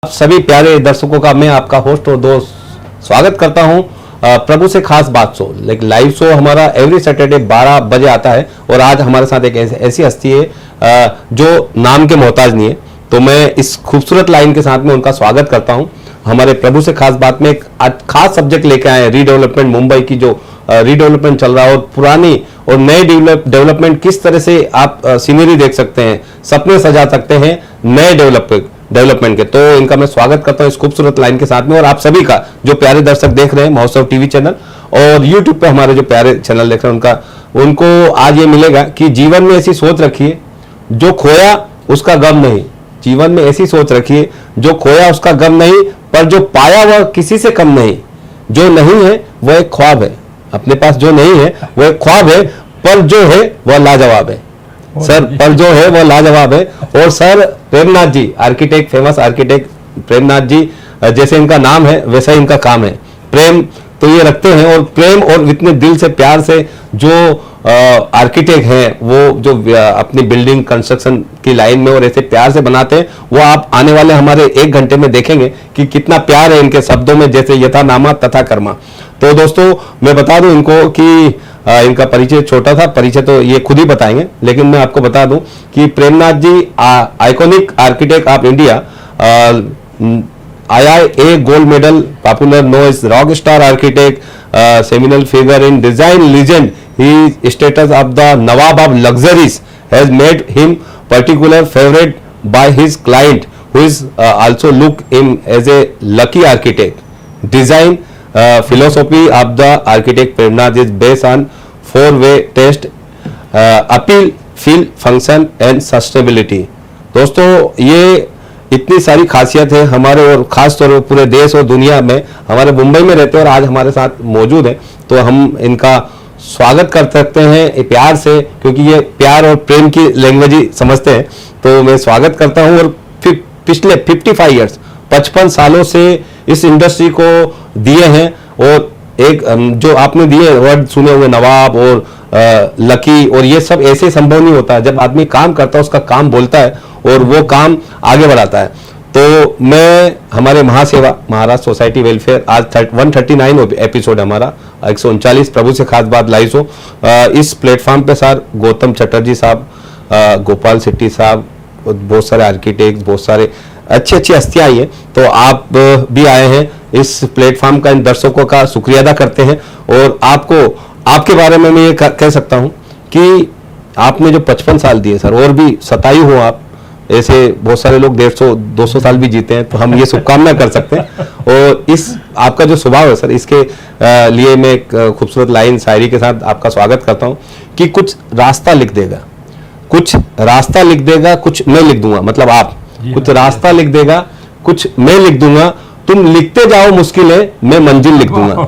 सभी प्यारे दर्शकों का मैं आपका होस्ट और दोस्त स्वागत करता हूं प्रभु से खास बात शो। लेकिन लाइव शो हमारा एवरी सैटरडे 12 बजे आता है और आज हमारे साथ एक ऐसी हस्ती है जो नाम के मोहताज नहीं है। तो मैं इस खूबसूरत लाइन के साथ में उनका स्वागत करता हूं। हमारे प्रभु से खास बात में एक खास सब्जेक्ट लेके आए हैं, रीडेवलपमेंट। मुंबई की जो रीडेवलपमेंट चल रहा है और पुरानी और नए डेवलपमेंट किस तरह से आप सीनरी देख सकते हैं, सपने सजा सकते हैं नए डेवलपमेंट के। तो इनका मैं स्वागत करता हूं इस खूबसूरत लाइन के साथ में। और आप सभी का जो प्यारे दर्शक देख रहे हैं महोत्सव टीवी चैनल और यूट्यूब पे हमारे जो प्यारे चैनल देख रहे हैं उनको आज ये मिलेगा कि जीवन में ऐसी सोच रखिए जो खोया उसका गम नहीं। जीवन में ऐसी सोच रखिए जो खोया उसका गम नहीं, पर जो पाया वह किसी से कम नहीं। जो नहीं है वह एक ख्वाब है, अपने पास जो नहीं है वह एक ख्वाब है, पर जो है वह लाजवाब है। सर पर जो है वो लाजवाब है। और सर प्रेमनाथ जी, आर्किटेक्ट, फेमस आर्किटेक्ट प्रेमनाथ जी, जैसे इनका नाम है वैसा ही इनका काम है। प्रेम तो ये रखते हैं और प्रेम और इतने दिल से प्यार से जो आर्किटेक्ट हैं वो जो अपनी बिल्डिंग कंस्ट्रक्शन की लाइन में और ऐसे प्यार से बनाते हैं, वो आप आने वाले हमारे 1 घंटे में देखेंगे कि कितना प्यार है इनके शब्दों में, जैसे यथा नामा तथा कर्मा। तो दोस्तों मैं बता दूं इनको कि इनका परिचय छोटा था, परिचय तो ये खुद ही बताएंगे, लेकिन मैं आपको बता दूं कि Premnath ji iconic architect of India, IIA gold medal, popular known as rock star architect, seminal figure in design legend. His status of the Nawab of luxuries has made him particular favorite by his client, who is also look him as a lucky architect. Design philosophy of the architect Premnath is based on 4-way test, appeal, feel, function and sustainability. दोस्तों ये इतनी सारी खासियत है हमारे, और खास तौर पर पूरे देश और दुनिया में। हमारे मुंबई में रहते हैं और आज हमारे साथ मौजूद है, तो हम इनका स्वागत कर सकते हैं प्यार से, क्योंकि ये प्यार और प्रेम की लैंग्वेज ही समझते हैं। तो मैं स्वागत करता हूं। और पिछले 55 ईयर्स, 55 सालों से इस इंडस्ट्री को दिए हैं। और एक जो आपने दिए वर्ड सुने हुए, नवाब और लकी, और ये सब ऐसे संभव नहीं होता। जब आदमी काम करता है उसका काम बोलता है और वो काम आगे बढ़ाता है। तो मैं हमारे महासेवा महाराष्ट्र सोसाइटी वेलफेयर, आज 139 एपिसोड हमारा, 139 प्रभु से खास बात लाइव शो। इस प्लेटफॉर्म पे सर गौतम चटर्जी साहब, गोपाल शेट्टी साहब, बहुत सारे आर्किटेक्ट, बहुत सारे अच्छी अच्छी हस्तियां आई हैं। तो आप भी आए हैं इस प्लेटफॉर्म का, इन दर्शकों का शुक्रिया अदा करते हैं। और आपको आपके बारे में मैं ये कह सकता हूं कि आपने जो 55 साल दिए सर, और भी 27 हो आप, ऐसे बहुत सारे लोग 150-200 साल भी जीते हैं, तो हम ये शुभकामना कर सकते हैं। और इस आपका जो स्वभाव है सर, इसके लिए मैं एक खूबसूरत लाइन शायरी के साथ आपका स्वागत करता हूं कि कुछ रास्ता लिख देगा, कुछ रास्ता लिख देगा, कुछ मैं लिख दूंगा। मतलब आप कुछ रास्ता लिख देगा, कुछ मैं लिख दूंगा, तुम लिखते जाओ मुश्किलें, मैं मंजिल लिख दूंगा।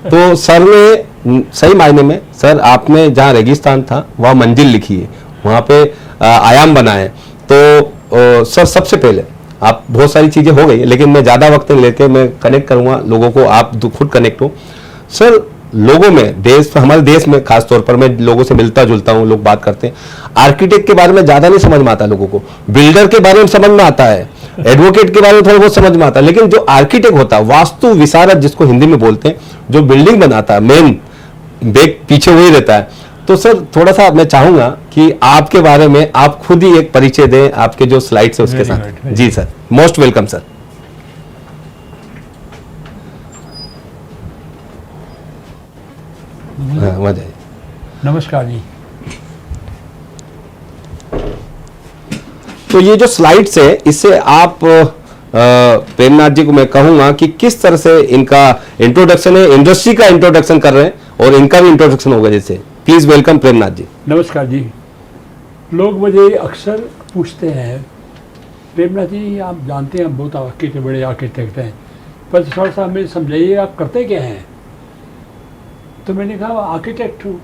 तो सर ने सही मायने में सर आपने जहाँ रेगिस्तान था वहाँ मंजिल लिखी है, वहाँ पे आयाम बनाए। तो सर सबसे पहले आप, बहुत सारी चीजें हो गई लेकिन मैं ज्यादा वक्त लेके मैं कनेक्ट करूंगा लोगों को, आप खुद कनेक्ट हो सर। लोगों में हमारे देश में खास तौर पर मैं लोगों से मिलता जुलता हूं, लोग बात करते हैं आर्किटेक्ट के बारे में, ज्यादा नहीं समझ में आता लोगों को। बिल्डर के बारे में समझ में आता है, एडवोकेट के बारे में थोड़ा बहुत समझ में आता है, लेकिन जो आर्किटेक्ट होता है, वास्तु विशारद जिसको हिंदी में बोलते हैं, जो बिल्डिंग बनाता है, मेन बेग पीछे वही रहता है। तो सर थोड़ा सा मैं चाहूंगा कि आपके बारे में आप खुद ही एक परिचय दें, आपके जो स्लाइड्स है उसके साथ। जी सर, मोस्ट वेलकम सर। नमस्कार जी। तो ये जो स्लाइड्स है, इससे आप प्रेमनाथ जी को मैं कहूंगा कि किस तरह से इनका इंट्रोडक्शन है, इंडस्ट्री का इंट्रोडक्शन कर रहे हैं और इनका भी इंट्रोडक्शन होगा। जैसे प्लीज वेलकम प्रेमनाथ जी। नमस्कार जी। लोग मुझे अक्सर पूछते हैं, प्रेमनाथ जी आप जानते हैं आप बहुत आर्किटेक्ट, बड़े आर्किटेक्ट हैं, पर थोड़ा सा हमें समझाइए आप करते क्या हैं। तो मैंने कहा आर्किटेक्ट हूँ।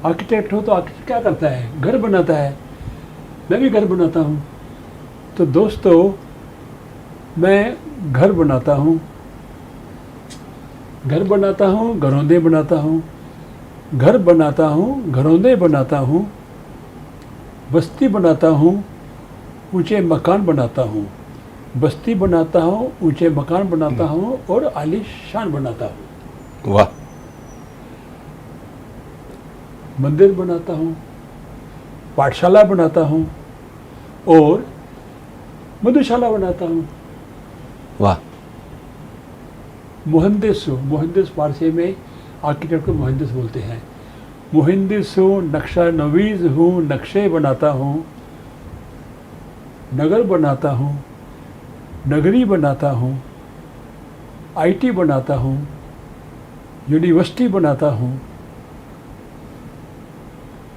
आर्किटेक्ट हो तो आर्किटेक्ट क्या करता है? घर बनाता है। मैं भी घर बनाता हूँ। तो दोस्तों मैं घर बनाता हूँ, घर बनाता हूँ, घरौंदे बनाता हूँ, घर बनाता हूँ, घरौंदे बनाता हूँ, बस्ती बनाता हूँ, ऊंचे मकान बनाता हूँ, बस्ती बनाता हूँ, ऊंचे मकान बनाता हूँ और आलीशान बनाता हूँ। वाह। मंदिर बनाता हूँ, पाठशाला बनाता हूँ और मधुशाला बनाता हूँ। वाह। मुहंदिस हूँ, मुहंदिस फारसी में आर्किटेक्ट को मुहंदिस बोलते हैं। मुहंदिस हूँ, नक्शा नवीज हूँ, नक्शे बनाता हूँ, नगर बनाता हूँ, नगरी बनाता हूँ, आईटी बनाता हूँ, यूनिवर्सिटी बनाता हूँ।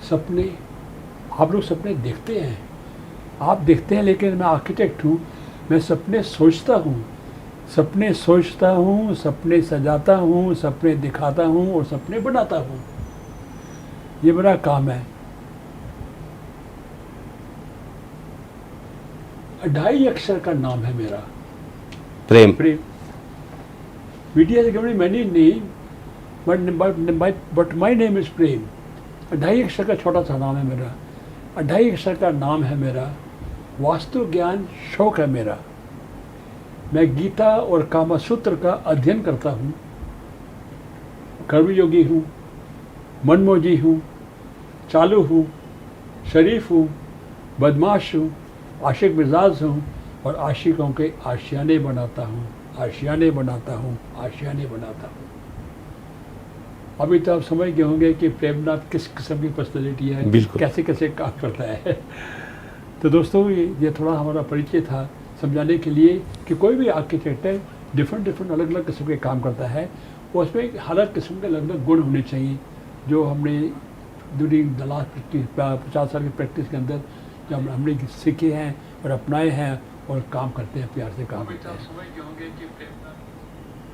सपने, आप लोग सपने देखते हैं, आप देखते हैं, लेकिन मैं आर्किटेक्ट हूँ, मैं सपने सोचता हूँ, सपने सोचता हूँ, सपने सजाता हूँ, सपने दिखाता हूँ और सपने बनाता हूँ। ये मेरा काम है। 2.5 अक्षर का नाम है मेरा, प्रेम। प्रेम। मीडिया से given many name, but my name is Prem. 2.5 अक्षर का छोटा सा नाम है मेरा, 2.5 अक्षर का नाम है मेरा। वास्तु ज्ञान शौक है मेरा। मैं गीता और कामसूत्र का अध्ययन करता हूँ। कर्मयोगी हूँ, मनमोजी हूँ, चालू हूँ, शरीफ हूँ, बदमाश हूँ, आशिक मिजाज हूँ और आशिकों के आशियाने बनाता हूँ, आशियाने बनाता हूँ, आशियाने बनाता हूँ। अभी तो आप समझ गए होंगे कि प्रेमनाथ किस किस्म की पर्सनैलिटी है, बिल्कुल। कैसे कैसे काम करता है। तो दोस्तों, ये थोड़ा हमारा परिचय था समझाने के लिए कि कोई भी आर्किटेक्ट है डिफरेंट अलग अलग किस्म के काम करता है और उसमें हर किस्म के अलग अलग गुण होने चाहिए, जो हमने ड्यूरिंग द लास्ट 50 साल की प्रैक्टिस के अंदर जो हमने सीखे हैं और अपनाए हैं और काम करते हैं, प्यार से काम करते हैं।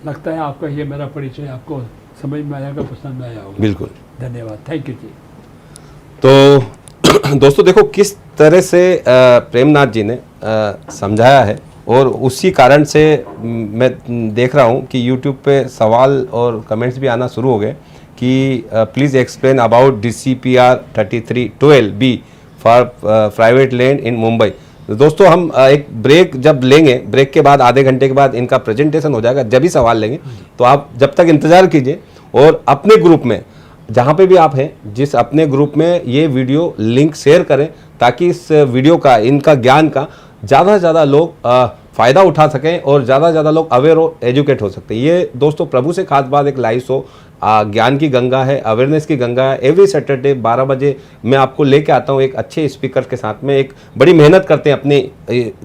लगता है आपका ये मेरा परिचय आपको समझ में आएगा, पसंद में आया होगा। बिल्कुल। धन्यवाद, थैंक यू जी। तो दोस्तों देखो किस तरह से प्रेमनाथ जी ने समझाया है और उसी कारण से मैं देख रहा हूँ कि YouTube पे सवाल और कमेंट्स भी आना शुरू हो गए कि please explain about DCPR 3312B for private land in Mumbai. तो दोस्तों हम एक ब्रेक जब लेंगे, ब्रेक के बाद आधे घंटे के बाद इनका प्रेजेंटेशन हो जाएगा, जब भी सवाल लेंगे। तो आप जब तक इंतज़ार कीजिए और अपने ग्रुप में जहाँ पे भी आप हैं, जिस अपने ग्रुप में ये वीडियो लिंक शेयर करें ताकि इस वीडियो का, इनका ज्ञान का ज़्यादा से ज़्यादा लोग फ़ायदा उठा सकें और ज़्यादा से ज़्यादा लोग अवेयर और एजुकेट हो सकते हैं। ये दोस्तों प्रभु से खास बात एक लाइव शो ज्ञान की गंगा है, अवेयरनेस की गंगा है। एवरी सैटरडे 12 बजे मैं आपको लेके आता हूँ एक अच्छे स्पीकर के साथ में। एक बड़ी मेहनत करते हैं अपनी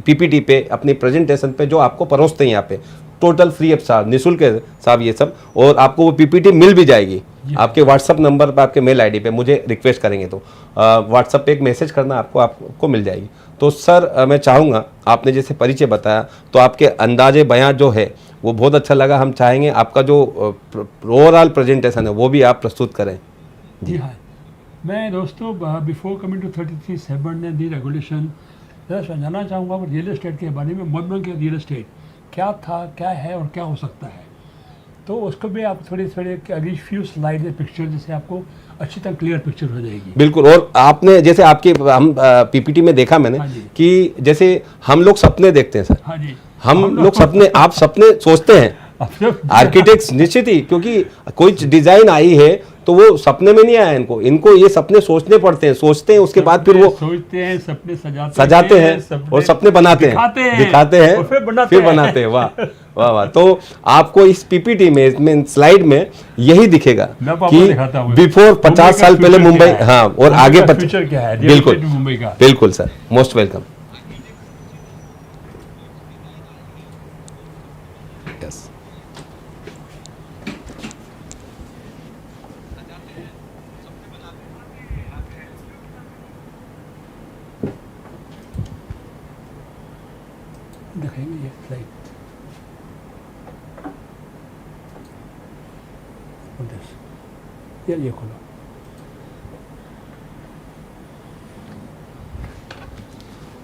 PPT पे, अपनी प्रेजेंटेशन पे, जो आपको परोसते हैं यहाँ पे टोटल फ्री ऑफ चार्ज, निःशुल्क है साहब ये सब। और आपको वो PPT मिल भी जाएगी आपके व्हाट्सअप नंबर पर, आपके मेल ID पे मुझे रिक्वेस्ट करेंगे तो व्हाट्सअप पे एक मैसेज करना, आपको मिल जाएगी। तो सर मैं चाहूँगा, आपने जैसे परिचय बताया तो आपके अंदाजे बयां जो है वो बहुत अच्छा लगा। हम चाहेंगे आपका जो ओवरऑल प्रेजेंटेशन है वो भी आप प्रस्तुत करें। जी हाँ, मैं दोस्तों before coming to 33(7) and the regulation जरा समझाना चाहूँगा रियल एस्टेट के बारे में। मुंबई के रियल एस्टेट क्या था, क्या है और क्या हो सकता है, तो उसको भी आप थोड़े अगली फ्यू स्लाइड पिक्चर जिससे आपको अच्छी तरह क्लियर पिक्चर हो जाएगी। बिल्कुल। और आपने जैसे आपकी हम PPT में देखा मैंने कि जैसे हम लोग सपने देखते हैं सर। हाँ जी, हम लोग सपने, आप सपने सोचते हैं आर्किटेक्ट्स निश्चित ही, क्योंकि कोई डिजाइन आई है तो वो सपने में नहीं आया इनको ये सपने सोचने पड़ते हैं, सोचते हैं, उसके बाद फिर वो सोचते हैं, सपने सजाते हैं और सपने बनाते हैं, दिखाते हैं, फिर बनाते हैं। वाह वाह वाह। तो आपको इस PPT में स्लाइड में यही दिखेगा कि बिफोर 50 साल पहले मुंबई, हाँ, और आगे फ्यूचर क्या है। बिल्कुल मुंबई का। बिल्कुल सर, मोस्ट वेलकम। दिखाएंगे ये स्लाइड। ये खोलो।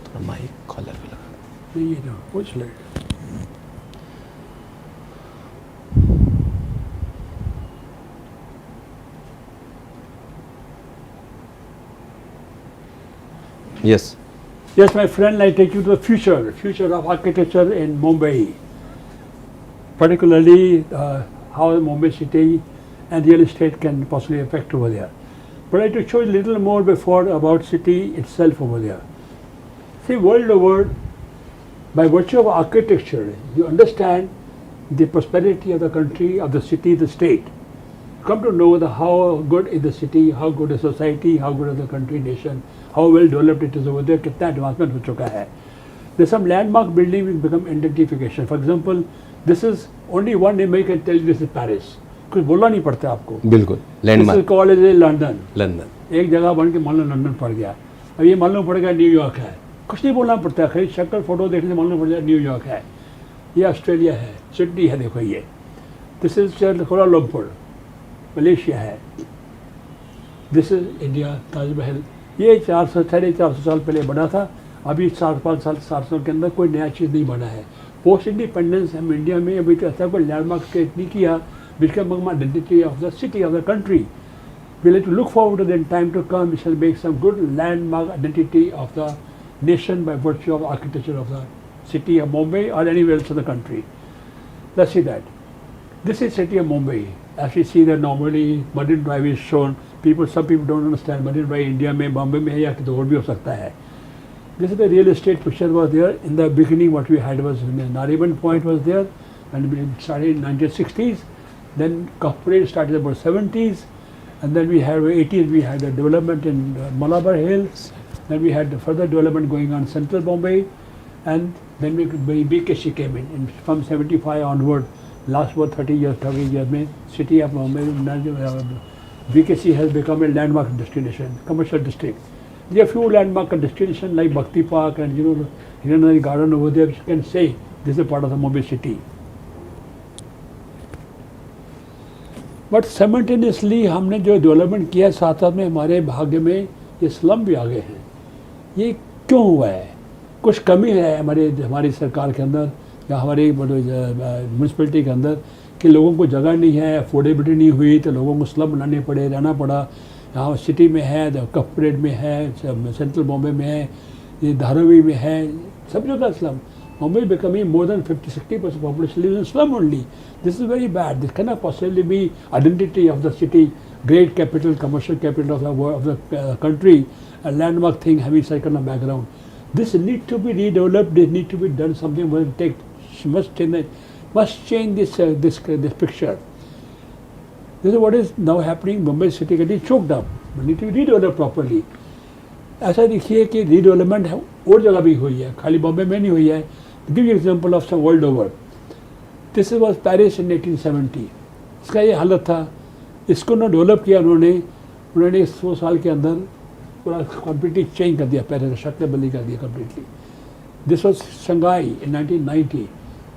थोड़ा माइक कॉलर भी लगा। नहीं, ये जो वो slide. Yes. Yes, my friend, I take you to the future of architecture in Mumbai, particularly how the Mumbai city and real estate can possibly affect over there. But I like to show you a little more before about city itself over there. See, world over, by virtue of architecture, you understand the prosperity of the country, of the city, the state. You come to know how good is the city, how good is society, how good is the country, nation, how well developed it is over there, कितना advancement हो चुका है. There's some landmark building will become identification. For example, this is only one name I can tell you, this is Paris. कुछ बोलना नहीं पड़ता आपको. बिल्कुल This is landmark called as London. London एक जगह बन के मान लो लंदन पड़ गया. अब ये मालूम पड़ गया न्यूयॉर्क है. कुछ नहीं बोलना पड़ता, खाली शक्ल फोटो देखने से मालूम पड़ जाए न्यूयॉर्क है, ये ऑस्ट्रेलिया है, सिडनी है, देखो ये. दिस इज कोलालमपुर, मलेशिया है. This is India, Taj Mahal. ये 400-450 साल पहले बना था. अभी 4-5 साल 7 साल के अंदर कोई नया चीज़ नहीं बना है. पोस्ट इंडिपेंडेंस हम इंडिया में अभी तो ऐसा कोई लैंडमार्क क्रिएट नहीं किया which can become identity of the city, of the country. We like to look forward to the time to come. We shall make some good landmark identity of the nation by virtue of architecture of the city of Mumbai or anywhere else in the country. Let's see that. This is city of Mumbai. As we see that normally Marine Drive is shown. Some people don't understand Marine Drive India में, Bombay में है या किधर और भी हो सकता है. This is the real estate picture was there. In the beginning what we had was Nariman Point was there, and we started in 1960s. Then corporate started about 70s, and then we had 80s. We had the development in Malabar Hill. Then we had the further development going on Central Bombay, and then BKC came in from 75 onward. Last about 30 years, में city of Bombay, BKC has become a landmark destination, commercial district. There are few landmark destinations like Bhakti Park and Hiranandani Garden over there, which you can say this is a part of the Mumbai city. But simultaneously हमने जो development किया है, साथ साथ में हमारे भाग्य में ये स्लम भी आ गए हैं. ये क्यों हुआ है? कुछ कमी है हमारी सरकार के अंदर या हमारी म्यूनसिपैलिटी के अंदर कि लोगों को जगह नहीं है, अफोर्डेबिलिटी नहीं हुई, तो लोगों को स्लम बनाने पड़े, रहना पड़ा. यहाँ सिटी में है, कॉर्पोरेट में है, सेंट्रल बॉम्बे में है, ये धारावी में है, सब जगह slum. Mumbai becoming more than 50-60% population lives in slum only. This is very bad. This cannot possibly be identity of the city, great capital, commercial capital of the country, a landmark thing having such kind of background. This needs to be redeveloped. This needs to be done something. Must change this picture. This is what is now happening. Mumbai city getting choked up. We need to be redeveloped properly. ऐसा देखिए कि redevelopment है और जगह भी हुई है, खाली बॉम्बे में नहीं हुई है. Give you example of some world over. This was Paris in 1870. इसका ये हालत था. इसको ना डेवलप किया उन्होंने 100 साल के अंदर पूरा कम्प्लीटली चेंज कर दिया, पेरिस का शक्ल बदली कर दिया कम्प्लीटली. दिस वाज शंघाई इन 1990.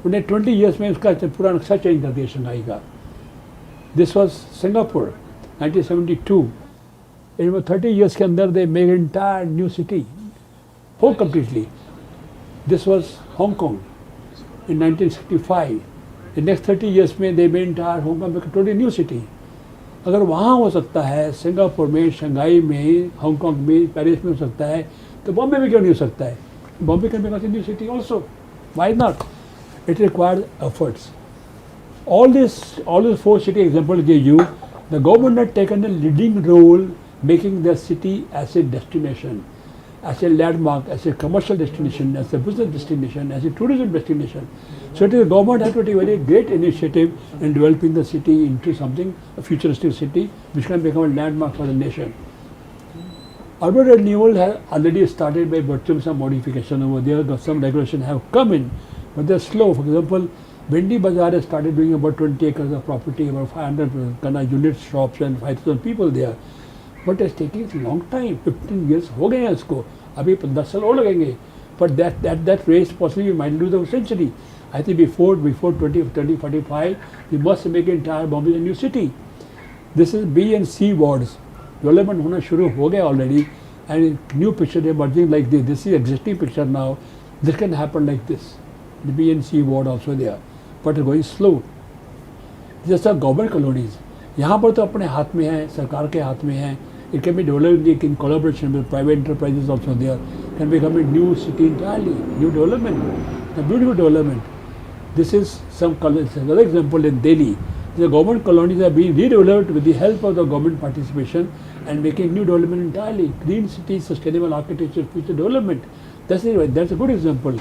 उन्हें 20 ईयर्स में उसका पूरा नक्शा चेंज कर दिया शंघाई का. This was Singapore 1972. In 30 years के अंदर they made an entire new city, whole completely. This was Hong Kong in 1965. The next 30 years में they made entire Hong Kong a totally new city. अगर वहाँ हो सकता है, Singapore में, Shanghai में, हांगकांग में, पेरिस में हो सकता है, तो बॉम्बे में क्यों नहीं हो सकता है? Bombay can become a new city also. Why not? It requires efforts. All these 4 city examples I gave you, the government had taken a leading role making the city as a destination, as a landmark, as a commercial destination, as a business destination, as a tourism destination. So the government had to take a very great initiative in developing the city into something, a futuristic city, which can become a landmark for the nation. Urban renewal has already started by virtue of some modification over there. Some regulations have come in, but they're slow. For example, Vendi Bazaar has started doing about 20 acres of property, about 500 kind of units, shops and 5,000 people there. But it's taking a long time. 15 years हो गए हैं इसको. अभी 10 साल और लगेंगे. But that race possibly we might lose a century. I think before 2045, we must make entire Bombay a new city. This is B and C wards. Development होना शुरू हो गया already, and new picture emerging like this. This is existing picture now. This can happen like this. The B and C ward also there, but going slow. Just are government colonies. यहाँ पर तो अपने हाथ में है, सरकार के हाथ में है It can be developed in collaboration with private enterprises also there. Can become a new city entirely, new development, a beautiful development. This is another example in Delhi. The government colonies are being redeveloped with the help of the government participation and making new development entirely. Green cities, sustainable architecture, future development. That's a good example.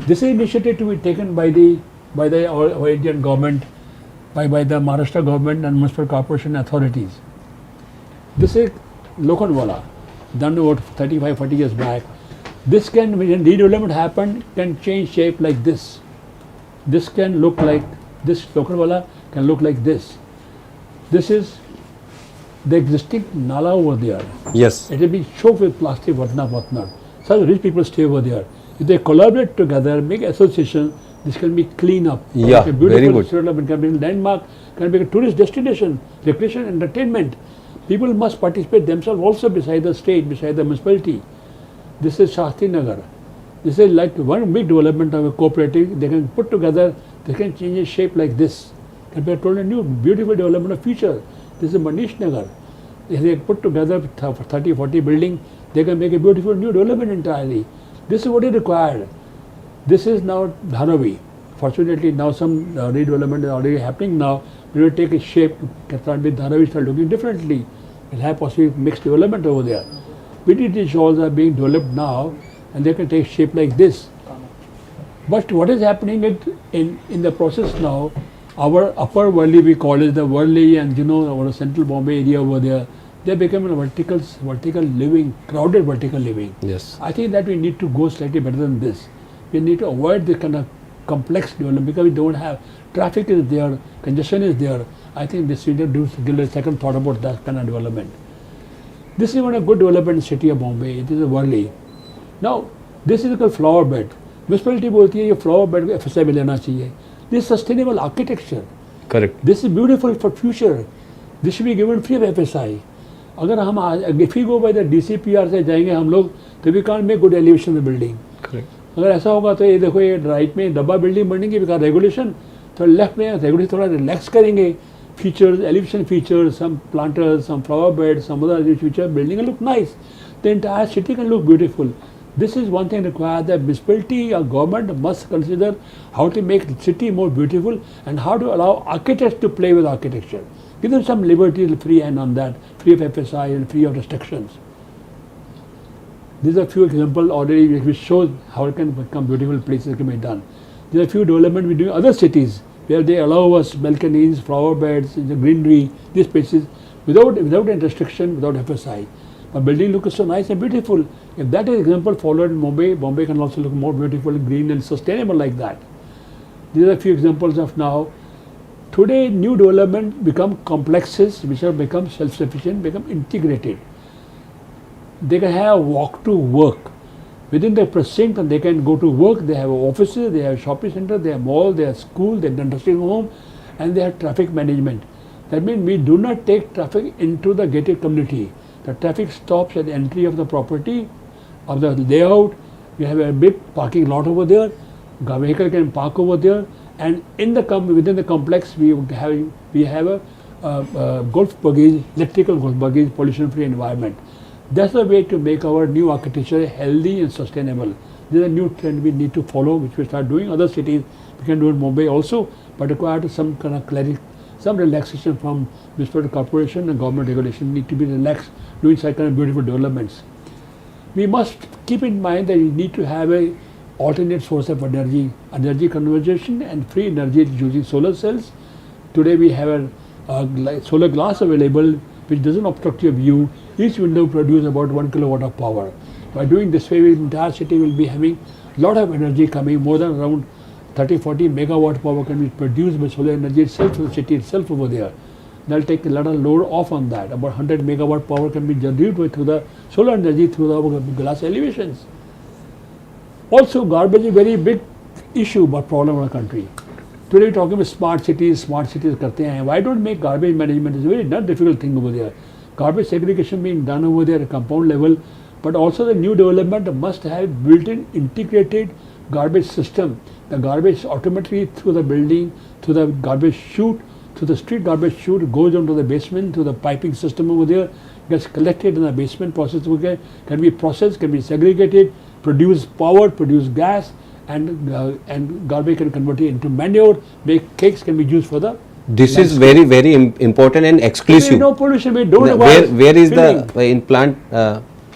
This is initiative to be taken by the our Indian government, by the Maharashtra government and municipal corporation authorities. This is Lokhandwala, done about 35-40 years back. This can, when redevelopment happened, can change shape like this. This can look like this. Lokhandwala can look like this. This is the existing nala over there. Yes. It will be choked with plastic, whatnot. Such rich people stay over there. If they collaborate together, make association, this can be clean up. Yeah, a beautiful very good. development, can be a landmark, can be a tourist destination, recreation, entertainment. People must participate themselves also beside the state, beside the municipality. This is Shastri Nagar. This is like one big development of a cooperative. They can put together, they can change its shape like this. Can be a totally new, beautiful development of future. This is Manish Nagar. If they put together 30-40 buildings, they can make a beautiful new development entirely. This is what is required. This is now Dharavi. Fortunately, now some redevelopment is already happening now. We will take a shape, Dharavi start looking differently. We'll have possibly mixed development over there. BTT halls are being developed now and they can take shape like this. But what is happening in the process now, our upper Worli, we call it the Worli, and our central Bombay area over there, they become a vertical living, crowded vertical living. Yes. I think that we need to go slightly better than this. We need to avoid this kind of complex development because we don't have, traffic is there, congestion is there. I think this we need to give a second thought about that kind of development. This is one a good development in the city of Bombay. It is a Worli. Now, this is called flower bed. Municipality बोलती है ये flower bed को FSI में लेना चाहिए. This is sustainable architecture. Correct. This is beautiful for future. This should be given free of FSI. अगर हम if we go by the DCPR से जाएंगे हम लोग तो we can't make good elevation of the building. Correct. अगर ऐसा होगा तो ये देखो ये राइट में डब्बा बिल्डिंग बनेगी बिकॉज रेगुलेशन, तो लेफ्ट में रेगुलेशन थोड़ा रिलैक्स करेंगे. Features, elevation features, some planters, some flower beds, some other future building will look nice. The entire city can look beautiful. This is one thing required that municipality or government must consider how to make the city more beautiful and how to allow architects to play with architecture. Give them some liberty, free hand on that, free of FSI and free of restrictions. These are a few examples already which show how it can become beautiful places can be done. There are a few development we do in other cities where they allow us balconies, flower beds, the greenery, these places without any restriction, without FSI. But building looks so nice and beautiful. If that is example followed in Mumbai, Bombay can also look more beautiful, green and sustainable like that. These are a few examples of now. Today, new development become complexes which have become self-sufficient, become integrated. They can have walk to work. Within the precinct and they can go to work, they have offices, they have shopping center, they have mall, they have school, they have nursing home, and they have traffic management. That means we do not take traffic into the gated community. The traffic stops at the entry of the property, of the layout. We have a big parking lot over there. The vehicle can park over there, and within the complex we have a golf buggies, electrical golf buggies, pollution-free environment. That's the way to make our new architecture healthy and sustainable. This is a new trend we need to follow, which we start doing. Other cities we can do in Mumbai also, but require some kind of clarity, some relaxation from municipal corporation and government regulation need to be relaxed, doing such kind of beautiful developments. We must keep in mind that we need to have a alternate source of energy conservation and free energy using solar cells. Today we have a solar glass available which doesn't obstruct your view. Each window produces about 1 kilowatt of power. By doing this way, the entire city will be having a lot of energy coming, more than around 30-40 megawatt power can be produced by solar energy itself, the city itself over there. That will take a lot of load off on that. About 100 megawatt power can be generated through the solar energy through the glass elevations. Also, garbage is a very big issue but problem in our country. Today we are talking about smart cities karte hain. Why don't make garbage management? It's a very not difficult thing over there. Garbage segregation being done over there at compound level, but also the new development must have built-in integrated garbage system. The garbage automatically through the building, through the garbage chute, through the street garbage chute goes down to the basement, to the piping system over there. gets collected in the basement process, can be processed, can be segregated, produce power, produce gas, and garbage can convert it into manure, make cakes, can be used for the This is landscape. very, very important and exclusive. No pollution, we don't Where is filling. the implant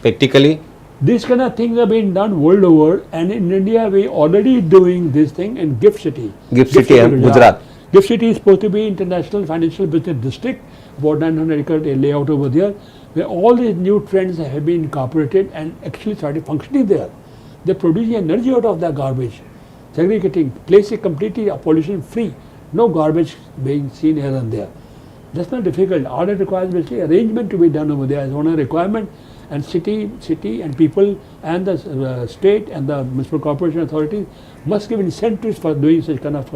practically? These kind of things are being done world over, and in India we already doing this thing in Gift City. Gift City, Gujarat. Gift City is supposed to be international financial business district, about 900 acre layout over there, where all these new trends have been incorporated and actually started functioning there. They're producing energy out of that garbage, segregating, place it completely pollution free, no garbage being seen here and there. That's not difficult. All it requires basically arrangement to be done over there as one requirement, and city and people and the state and the municipal corporation authorities must give incentives for doing such kind of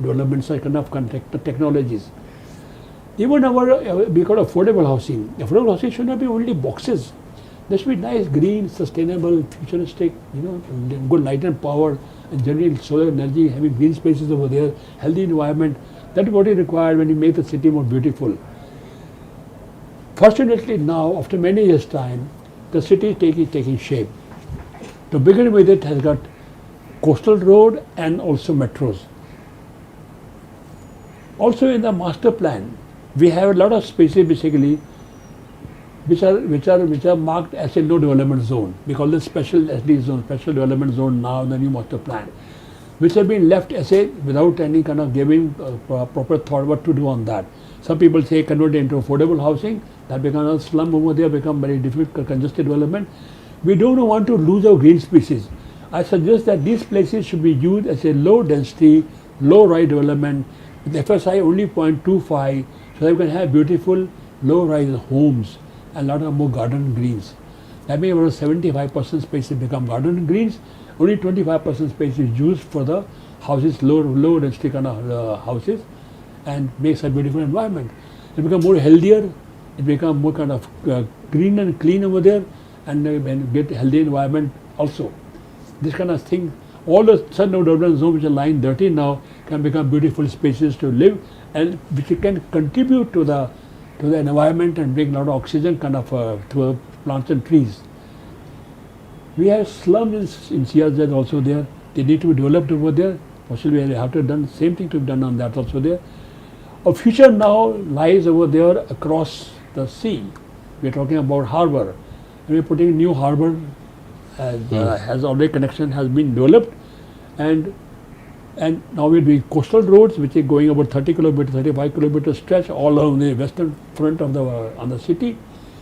development, such kind of technologies. Even our we call affordable housing. Affordable housing should not be only boxes. There should be nice, green, sustainable, futuristic, good light and power, and generally solar energy, having green spaces over there, healthy environment. That is what is required when you make the city more beautiful. Fortunately now, after many years' time, the city is taking shape. To begin with, it has got coastal road and also metros. Also in the master plan, we have a lot of spaces basically which are marked as a low development zone. We call this special SD zone, special development zone now in the new master plan, which have been left as a without any kind of giving proper thought what to do on that. Some people say convert it into affordable housing, that becomes a slum over there, become very difficult, congested development. We don't want to lose our green species. I suggest that these places should be used as a low density, low rise development with FSI only 0.25, so that we can have beautiful low rise homes and a lot of more garden greens. That means about 75% spaces become garden greens, only 25% space is used for the houses, low density kind of houses, and makes a beautiful environment. It becomes more healthier, it becomes more kind of green and clean over there, and get healthy environment also. This kind of thing, all the sun development zones which are lying dirty now can become beautiful spaces to live, and which can contribute to the environment and bring a lot of oxygen kind of to plants and trees. We have slums in CRZ also there. They need to be developed over there. Possibly we have to done same thing to be done on that also there. Our future now lies over there across the sea. We are talking about harbour. We are putting new harbour. Has already connection has been developed, and now we're doing coastal roads which are going about 30 kilometers, 35 kilometers stretch all along the western front of the city,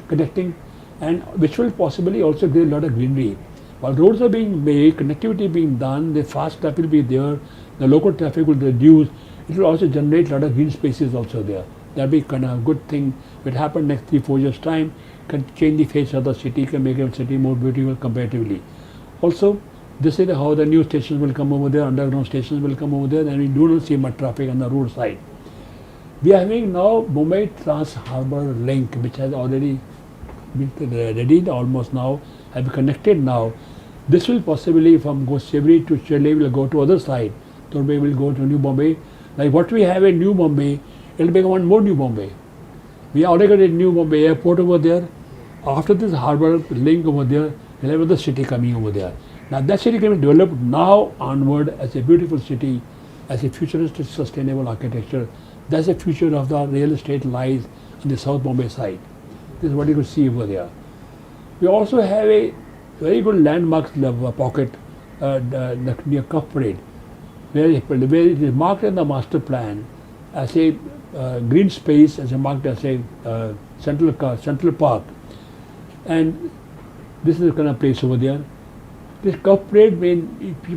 connecting, and which will possibly also create a lot of greenery. While roads are being made, connectivity being done, the fast traffic will be there, the local traffic will reduce. It will also generate a lot of green spaces also there. That'll be kind of a good thing. If it happen next 3-4 years time, can change the face of the city, can make the city more beautiful comparatively. Also, this is how the new stations will come over there, underground stations will come over there, and we do not see much traffic on the roadside. We are having now Mumbai Trans Harbour Link, which has already been ready, almost now, have been connected now. This will possibly from Gosewri to Chennai will go to other side. Torbay will go to New Bombay. Like what we have in New Bombay, it will become one more New Bombay. We already got a New Bombay airport over there. After this harbour link over there, we'll have another city coming over there. Now that city can be developed now onward as a beautiful city, as a futuristic sustainable architecture. That's the future of the real estate lies on the South Bombay side. This is what you could see over there. We also have a very good landmark pocket near Cuff Parade, where it is marked in the master plan as a green space, as a marked as a central park, and this is the kind of place over there. This Cuff Parade,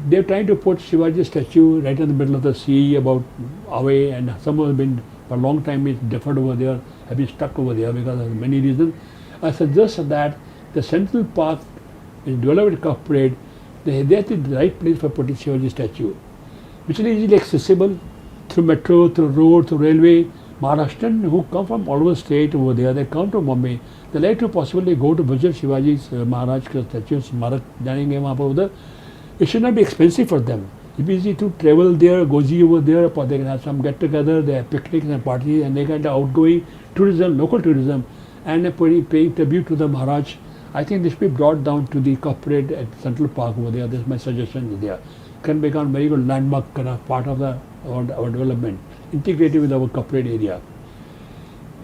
they're trying to put Shivaji statue right in the middle of the sea, about away, and some have been for a long time it's deferred over there, have been stuck over there because of many reasons. I suggest that the central park is developed at Cuff Parade. That's the right place for putting Shivaji statue, which is easily accessible through metro, through road, through railway. Maharashtrians who come from all over the state over there, they come to Mumbai. They like to possibly go to visit Shivaji's Maharaj statue, Smarak, over there. It should not be expensive for them. It's easy to travel there, go see over there, they can have some get together, they have picnics and parties, and they kind of outgoing tourism, local tourism, and paying tribute to the Maharaj. I think this should be brought down to the corporate at Central Park over there. This is my suggestion there. Can become very good landmark kind of part of our development, integrated with our corporate area.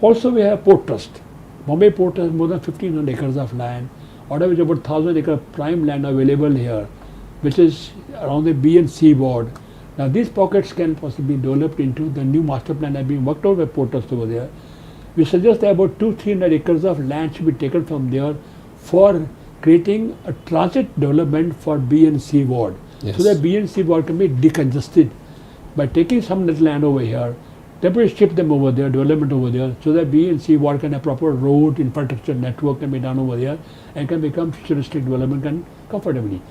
Also, we have Port Trust. Bombay Port has more than 1500 acres of land, out of which about 1000 acre prime land available here, which is around the B and C ward. Now, these pockets can possibly be developed into the new master plan that being worked out by Port Trust over there. We suggest that about 200-300 acres of land should be taken from there for creating a transit development for B and C ward. Yes. So that B and C ward can be decongested by taking some little land over here, temporarily shift them over there, development over there, so that B and C ward can have proper road infrastructure network can be done over there and can become futuristic development can comfortably.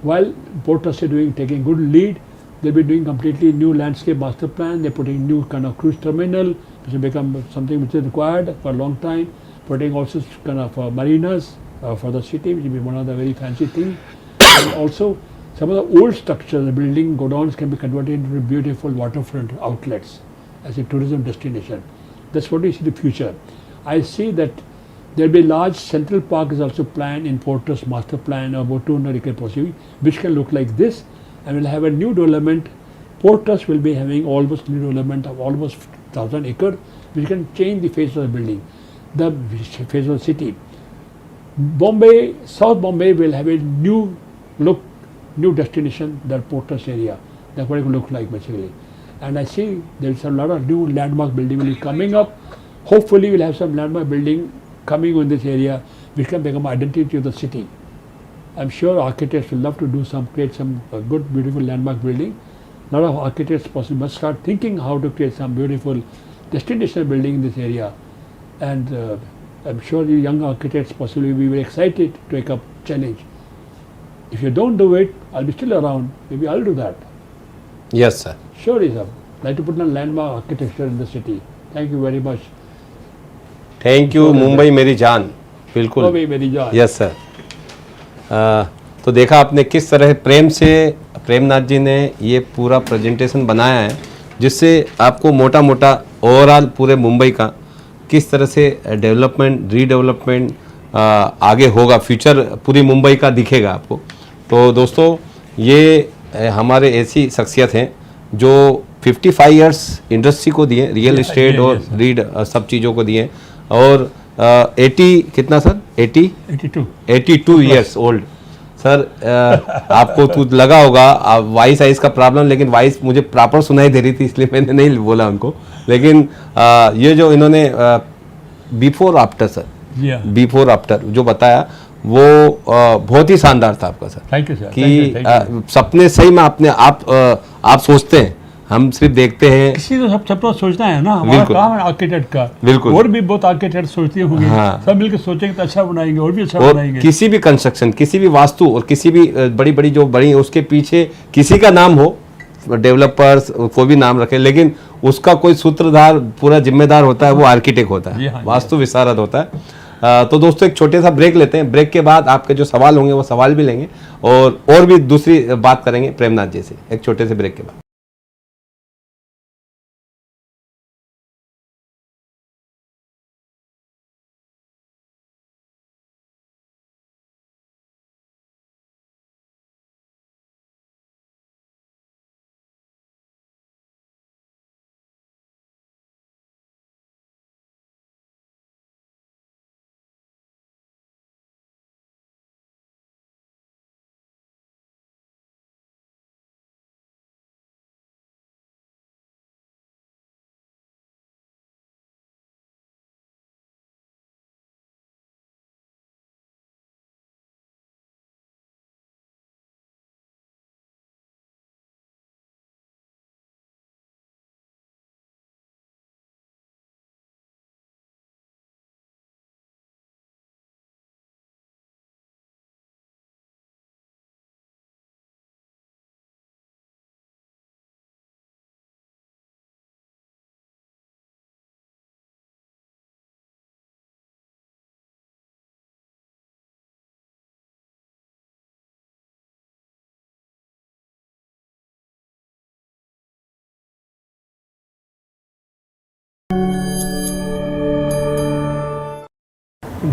While Port Trust is taking good lead, they'll be doing completely new landscape master plan. They're putting new kind of cruise terminal, which will become something which is required for a long time. Putting also kind of marinas for the city, which will be one of the very fancy things. And also, some of the old structures, the building godowns can be converted into beautiful waterfront outlets as a tourism destination. That's what we see the future. I see that there will be large central park is also planned in Port Trust master plan, about 200 acre possibly, which can look like this, and will have a new development. Port Trust will be having almost new development of almost 1000 acre, which can change the face of the building, the face of the city. Bombay, South Bombay will have a new look, new destination, the Port Trust area. That's what it will look like basically. And I see there's a lot of new landmark building will be coming up. Hopefully we'll have some landmark building coming in this area which can become identity of the city. I'm sure architects will love to do create some good, beautiful landmark building. A lot of architects possibly must start thinking how to create some beautiful destination building in this area. And I'm sure the young architects possibly will be very excited to take up challenge. If you don't do it, I'll be still around. Maybe I'll do that. Yes, sir. Surely, sir. Like to put on landmark architecture in the city. Thank you very much. Thank you Mumbai मेरी जान, बिल्कुल। Oh, मेरी जान। Yes sir. तो देखा आपने किस तरह प्रेम से प्रेमनाथ जी ने ये पूरा प्रेजेंटेशन बनाया है, जिससे आपको मोटा मोटा ओवरऑल पूरे मुंबई का किस तरह से डेवलपमेंट रीडेवलपमेंट आगे होगा, फ्यूचर पूरी मुंबई का दिखेगा आपको। तो दोस्तों ये हमारे ऐसी शख्सियत हैं जो 55 इयर्स इंडस्ट्री को दिए, रियल इस्टेट और रीड सब चीज़ों को दिए, और 80 कितना सर 82 इयर्स ओल्ड सर। आपको तो लगा होगा वॉइस आइस का प्रॉब्लम, लेकिन वॉइस मुझे प्रॉपर सुनाई दे रही थी इसलिए मैंने नहीं बोला उनको। लेकिन ये जो इन्होंने before after sir, before after जो बताया वो बहुत ही शानदार था आपका सर। Thank you sir. कि सपने सही में अपने आप सोचते हैं, हम सिर्फ देखते हैं। किसी तो सब सोचना है ना, हमारा काम है आर्किटेक्ट का। बिल्कुल। और भी बहुत आर्किटेक्ट सोचते होंगे। हाँ। सब मिलकर सोचेंगे तो अच्छा बनाएंगे और भी अच्छा और बनाएंगे। किसी भी कंस्ट्रक्शन, किसी भी वास्तु और किसी भी बड़ी बड़ी जो बड़ी उसके पीछे किसी का नाम हो, डेवलपर्स कोई भी नाम रखे, लेकिन उसका कोई सूत्रधार पूरा जिम्मेदार होता है, वो आर्किटेक्ट होता है, वास्तु विशारद होता है। तो दोस्तों एक छोटे सा ब्रेक लेते हैं। ब्रेक के बाद आपके जो सवाल होंगे वो सवाल भी लेंगे और भी दूसरी बात करेंगे प्रेमनाथ जी से, एक छोटे से ब्रेक के बाद।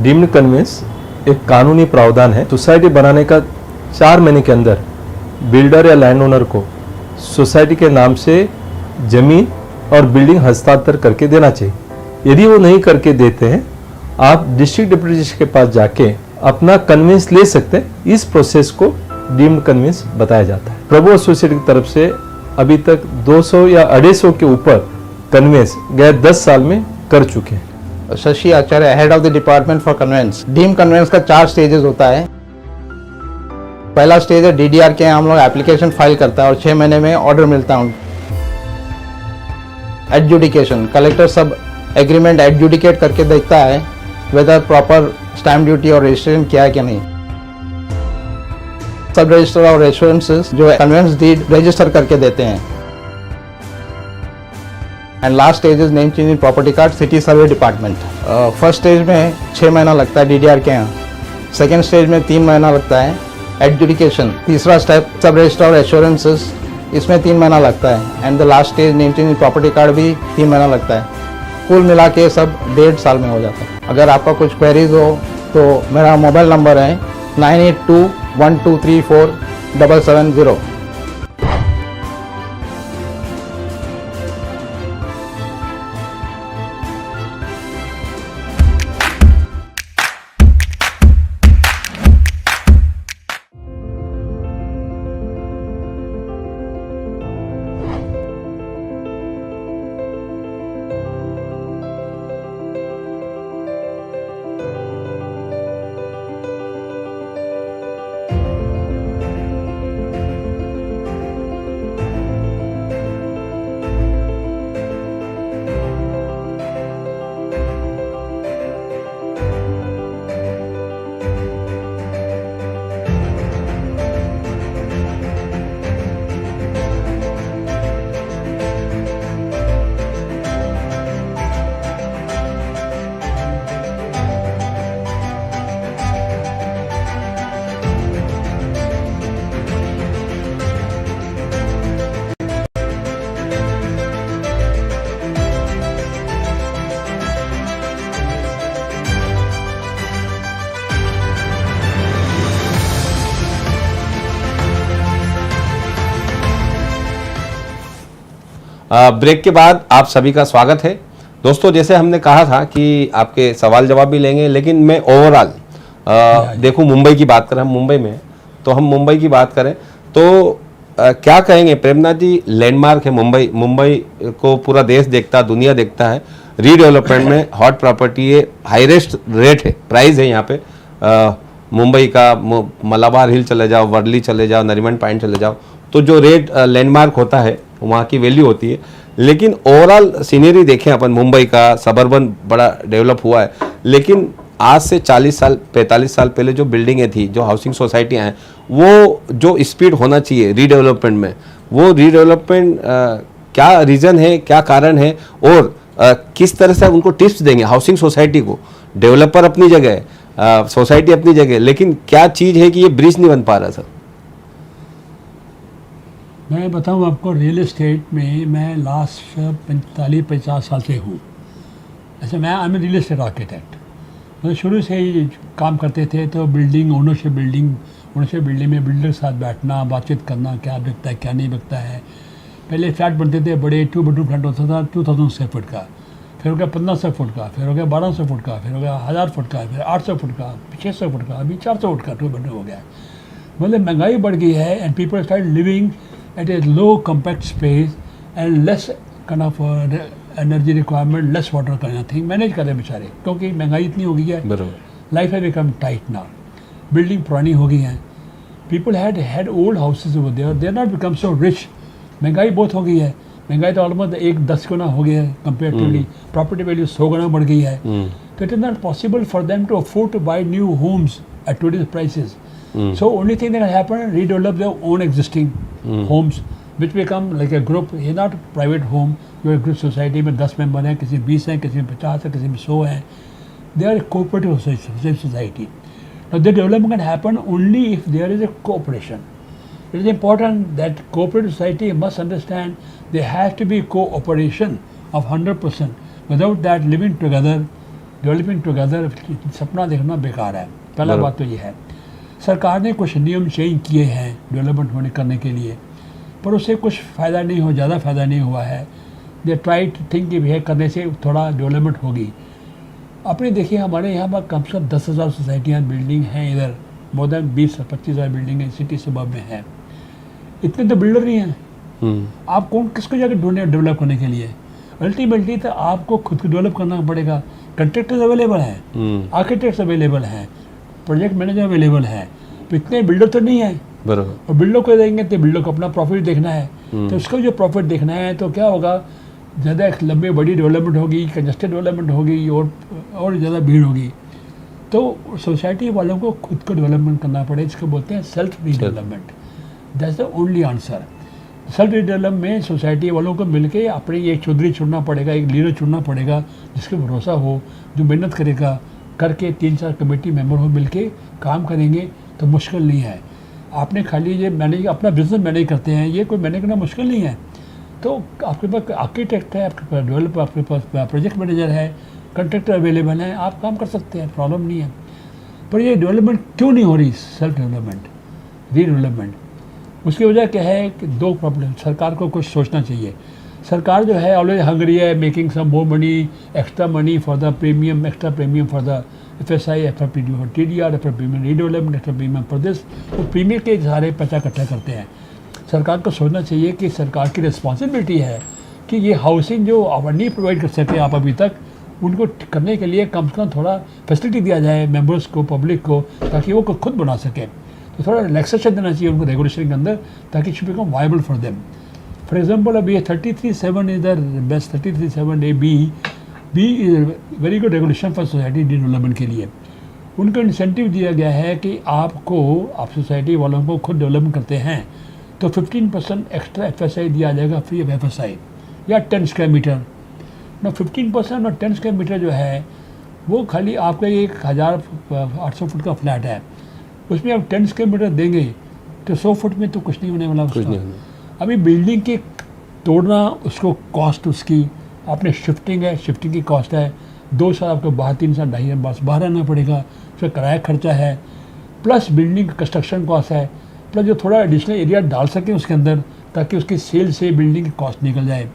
डीम्ड कन्वेंस एक कानूनी प्रावधान है। सोसाइटी बनाने का 4 महीने के अंदर बिल्डर या लैंड ओनर को सोसाइटी के नाम से जमीन और बिल्डिंग हस्तांतर करके देना चाहिए। यदि वो नहीं करके देते हैं, आप डिस्ट्रिक्ट डिप्टी मजिस्ट्रेट के पास जाके अपना कन्वेंस ले सकते हैं। इस प्रोसेस को डीम्ड कन्वेंस बताया जाता है। प्रभु एसोसिएट की तरफ से अभी तक 200 या 250 के ऊपर कन्वेंस गए 10 साल में कर चुके हैं। Shashi Acharya, head of the department for conveyance. Deemed conveyance का 4 स्टेजेस होता है। पहला स्टेज है डीडीआर के, हम लोग एप्लीकेशन फाइल करता है और 6 महीने में ऑर्डर मिलता है। एडजुडिकेशन, कलेक्टर सब एग्रीमेंट एडजुडिकेट करके देखता है वेदर प्रॉपर स्टैम्प ड्यूटी और रजिस्ट्रेशन किया है कि नहीं। सब रजिस्टर और एश्योरेंसेस जो कन्वेंस डीड रजिस्टर करके देते हैं। And last stage is name change in property card, city survey department. First stage में 6 महीना लगता है डीडीआर के यहाँ। सेकेंड स्टेज में 3 महीना लगता है एडजुडिकेशन। तीसरा स्टेप सब रजिस्टर और एश्योरेंसेस, इसमें 3 महीना लगता है। And the last stage name change in property card भी 3 महीना लगता है। कुल मिला के सब 1.5 साल में हो जाता है। अगर आपका कुछ क्वेरीज हो तो मेरा मोबाइल नंबर है 9821234770। ब्रेक के बाद आप सभी का स्वागत है। दोस्तों, जैसे हमने कहा था कि आपके सवाल जवाब भी लेंगे, लेकिन मैं ओवरऑल देखो मुंबई की बात करें, हम मुंबई में, तो हम मुंबई की बात करें तो क्या कहेंगे प्रेमनाथ जी? लैंडमार्क है मुंबई, मुंबई को पूरा देश देखता है, दुनिया देखता है। रीडेवलपमेंट में हॉट प्रॉपर्टी है, हाईएस्ट रेट है, प्राइस है यहाँ पे। मुंबई का मलाबार हिल चले जाओ, वर्ली चले जाओ, नरीमन पॉइंट चले जाओ, तो जो रेट लैंडमार्क होता है वहाँ की वैल्यू होती है। लेकिन ओवरऑल सीनरी देखें अपन, मुंबई का सबर्बन बड़ा डेवलप हुआ है, लेकिन आज से 40 साल 45 साल पहले जो बिल्डिंगें थी, जो हाउसिंग सोसाइटियाँ हैं, वो जो स्पीड होना चाहिए रीडेवलपमेंट में, वो रीडेवलपमेंट क्या रीज़न है, क्या कारण है, और किस तरह से उनको टिप्स देंगे हाउसिंग सोसाइटी को? डेवलपर अपनी जगह है, सोसाइटी अपनी जगह, लेकिन क्या चीज़ है कि ये ब्रिज नहीं बन पा रहा सर? मैं बताऊं आपको, रियल एस्टेट में मैं लास्ट 45-50 साल से हूँ। ऐसे मैं I am real estate architect. मतलब शुरू से ही काम करते थे, तो बिल्डिंग ओनरशिप बिल्डिंग में बिल्डर के साथ बैठना, बातचीत करना, क्या बिकता है क्या नहीं बिकता है। पहले फ्लैट बनते थे, बड़े 2 बेडरूम फ्लैट होता था 2000 स्क्वायर फुट का, फिर हो गया 1500 फुट का, फिर हो गया 1200 फुट का, फिर हो गया 1000 फुट का, फिर 800 फुट का, 600 फुट का, अभी 400 फुट का 2 बेडरूम हो गया। मतलब महंगाई बढ़ गई है, and people start living at a low compact space and less kind of energy requirement, less water kind of thing manage कर रहे बेचारे, क्योंकि महंगाई इतनी हो गई है। लाइफ है बिकम टाइट नाउ, बिल्डिंग पुरानी हो गई हैं, people had old houses over there, they are not become so rich. महंगाई बहुत हो गई है, महंगाई तो ऑलमोस्ट 1-10 गुना हो गया है कंपेरेटिवली, प्रॉपर्टी वैल्यू 100 गुना बढ़ गई है। तो it is not possible for them to afford to buy new homes at today's prices. So only thing that can happen, redevelop their own existing homes, which become like a group. It's not a private home. You're a group society में 10 member हैं, किसी में 20 हैं, किसी में 50 हैं, किसी में 100 हैं. They are a cooperative society. Now the development can happen only if there is a cooperation. It is important that cooperative society must understand there has to be cooperation of 100%. Without that, living together developing together सपना देखना बेकार है। पहला बात तो ये है। सरकार ने कुछ नियम चेंज किए हैं डेवलपमेंट होने करने के लिए, पर उससे कुछ फ़ायदा नहीं हो, ज़्यादा फ़ायदा नहीं हुआ है। दे ट्राई टू थिंक कि यह करने से थोड़ा डेवलपमेंट होगी। आपने देखिए हमारे यहाँ पर कम से कम 10,000 सोसाइटियाँ बिल्डिंग हैं, इधर मोर देन 20-25,000 बिल्डिंग सिटी सबब में हैं। इतने तो बिल्डर नहीं हैं। आप कौन किसको जाकर ढूंढे डेवलप करने के लिए? अल्टीमेटली तो आपको खुद को डेवलप करना पड़ेगा। कंट्रैक्टर्स अवेलेबल हैं, आर्किटेक्ट्स अवेलेबल हैं, प्रोजेक्ट मैनेजर अवेलेबल है, तो इतने बिल्डर तो नहीं है। बराबर। और बिल्डर को देंगे तो बिल्डर को अपना प्रॉफिट देखना है, तो उसको जो प्रॉफिट देखना है तो क्या होगा, ज़्यादा लंबी बड़ी डेवलपमेंट होगी, कंजस्टेड डेवलपमेंट होगी और ज़्यादा भीड़ होगी। तो सोसाइटी वालों को खुद को डेवलपमेंट करना पड़े, इसको बोलते हैं self redevelopment. That's the only answer. Self redevelopment में सोसाइटी वालों को मिलके अपने एक चौधरी चुनना पड़ेगा, एक लीडर चुनना पड़ेगा जिसके भरोसा हो, जो मेहनत करेगा, करके 3-4 कमेटी मेंबर हो मिलके काम करेंगे तो मुश्किल नहीं है। आपने खाली ये मैनेज अपना बिजनेस मैनेज करते हैं, ये कोई मैनेज करना मुश्किल नहीं है। तो आपके पास आर्किटेक्ट है, आपके पास डेवलपर, आपके पास प्रोजेक्ट मैनेजर है, कंट्रैक्टर अवेलेबल है, आप काम कर सकते हैं, प्रॉब्लम नहीं है। पर ये डेवलपमेंट क्यों नहीं हो रही, सेल्फ डेवलपमेंट, रीडेवलपमेंट? उसकी वजह क्या है कि 2 प्रॉब्लम। सरकार को कुछ सोचना चाहिए। सरकार जो है ऑलवेज हंग्री है, making some more money, extra money for the premium, extra premium for the FSI, extra premium for TDR, extra premium redevelopment, extra premium for this. वो प्रीमियम के सारे पैसा इकट्ठा करते हैं। सरकार को सोचना चाहिए कि सरकार की रिस्पॉन्सिबिलिटी है कि ये हाउसिंग जो आप नहीं प्रोवाइड कर सके आप अभी तक, उनको करने के लिए कम से कम थोड़ा फैसिलिटी दिया जाए मेंबर्स को, पब्लिक को, ताकि वो खुद बना सकें। तो थोड़ा रिलैक्सेशन देना चाहिए उनको रेगुलेशन के अंदर, ताकि it should become viable for them. For example अब ये 33(7) is the best, 33(7)(a)(b) is very good regulation for society development के लिए। उनको इंसेंटिव दिया गया है कि आप सोसाइटी वालों को खुद डेवलपमेंट करते हैं तो 15% एक्स्ट्रा FSI दिया जाएगा, फ्री ऑफ FSI, या 10 स्क्वायर मीटर। ना 15% और 10 स्क्वायर मीटर जो है वो खाली आपका 1,800 फुट का फ्लैट है, उसमें आप 10 स्क्वायर मीटर देंगे तो 100 फुट में तो कुछ नहीं होने वाला उसका। अभी बिल्डिंग की तोड़ना, उसको कॉस्ट उसकी आपने शिफ्टिंग है, शिफ्टिंग की कॉस्ट है, 2 साल आपको बाहर, 3 साल 2.5 बस बाहर रहना पड़ेगा, उसका किराया खर्चा है, प्लस बिल्डिंग का कंस्ट्रक्शन कॉस्ट है, प्लस जो थोड़ा एडिशनल एरिया डाल सकें उसके अंदर ताकि उसकी सेल से बिल्डिंग की कॉस्ट निकल जाए।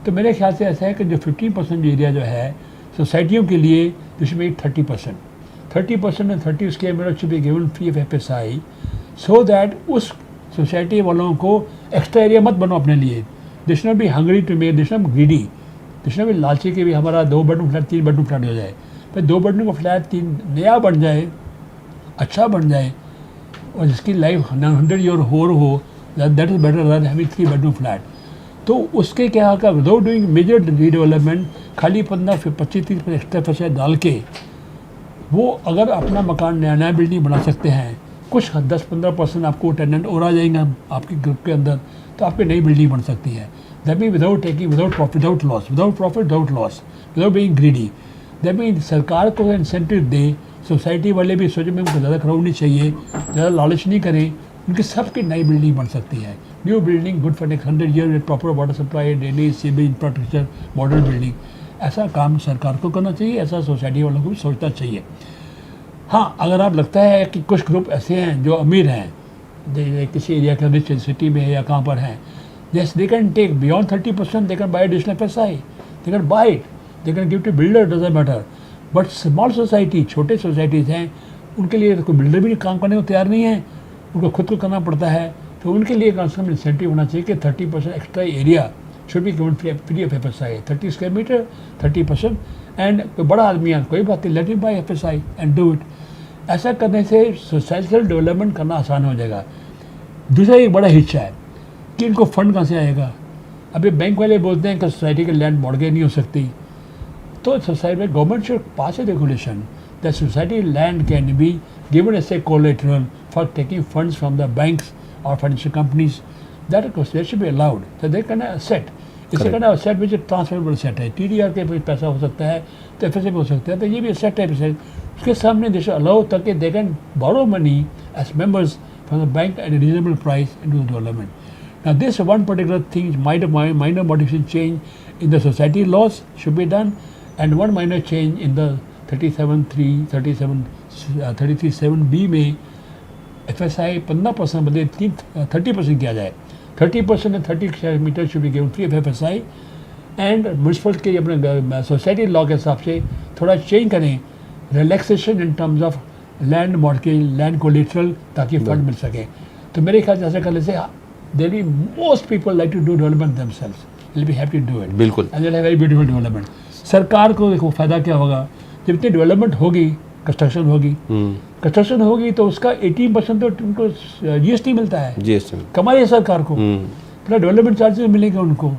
तो मेरे ख्याल से ऐसा है कि जो 15% एरिया जो है सोसाइटियों के लिए, जिसमें 30% and 30 square metre should be given free of FSI, so that उस सोसाइटी वालों को एक्स्ट्रा एरिया मत बनो अपने लिए। They should not be hungry to make, they should not be greedy, they should not be लालची के भी हमारा 2 बेडरूम फ्लैट 3 बेडरूम फ्लैट हो जाए। फिर 2 बेडरूम का फ्लैट 3 नया बन जाए, अच्छा बन जाए, और जिसकी लाइफ 100 ईयर हो, that is better than having 3 bedroom flat. तो उसके क्या होगा, विदाउट डूइंग मेजर रीडेवलपमेंट, खाली 15-25-30% एक्स्ट्रा पैसे डाल के वो अगर अपना मकान नया बिल्डिंग बना सकते हैं, कुछ 10-15% आपको टेनेंट और आ जाएंगे आपके ग्रुप के अंदर, तो आपकी नई बिल्डिंग बन सकती है। That mean without taking, without profit, without loss, without loss, without being greedy. That mean सरकार को इंसेंटिव दे, सोसाइटी वाले भी सोचे में उनको ज़्यादा क्राउड नहीं चाहिए, ज़्यादा लालच नहीं करें, उनकी सबकी नई बिल्डिंग बन सकती है। New building good for next 100 year with proper water supply, drainage, sewage infrastructure, modern building. ऐसा काम सरकार को करना चाहिए, ऐसा सोसाइटी वालों को भी सोचना चाहिए। हाँ, अगर आप लगता है कि कुछ ग्रुप ऐसे हैं जो अमीर हैं, किसी एरिया के रिच सिटी में है या कहाँ पर हैं, yes they can take beyond 30%, they can buy additional FSI, they can buy it, they can give to builder, doesn't matter. But small society, छोटे सोसाइटीज़ हैं, उनके लिए तो कोई बिल्डर भी काम करने को तैयार नहीं है, उनको खुद को करना पड़ता है। तो उनके लिए कम से कम इंसेंटिव होना चाहिए कि 30% extra area should be given free of FSI, 30 square metre 30%। And कोई बड़ा आदमी है, कोई बात नहीं, let him buy FSI and do it. ऐसा करने से सोसाइटल डेवलपमेंट करना आसान हो जाएगा। दूसरा एक बड़ा हिस्सा है कि इनको फंड कहाँ से आएगा। अभी बैंक वाले बोलते हैं कि सोसाइटी के लैंड मॉर्गेज नहीं हो सकती, तो सोसाइटी में government should pass a regulation that society land can be given as a collateral for taking funds from the banks और financial companies, that should be allowed, so they can asset, इससे कहना asset which transferable set है, TDR के पैसा हो सकता है तो FSI भी हो सकता है, तो ये भी असेट है। उसके सामने दे शुड अलाउ ताकि they can borrow money as members from the bank at a reasonable price into the development. Now this one particular thing, minor modification change in the society laws should be done, and one minor change in the 33(7)(b) में FSI 15% बदले 30% किया जाए. 30% and 30 metre should be given free of FSI. And municipal के अपने society law के हिसाब से थोड़ा चेंज करें, relaxation in terms of land mortgage, land collateral, ताकि फंड मिल सके. तो मेरे ख्याल से ऐसा करने से there be most people like to do development themselves, will be happy to do it. बिल्कुल. And will have very beautiful development. सरकार को देखो फ़ायदा क्या होगा, जब इतनी डेवलपमेंट होगी, कंस्ट्रक्शन होगी तो उसका 18% तो उनको GST मिलता है. GST कमाई है सरकार को, प्लस डेवलपमेंट चार्जेस मिलेंगे उनको.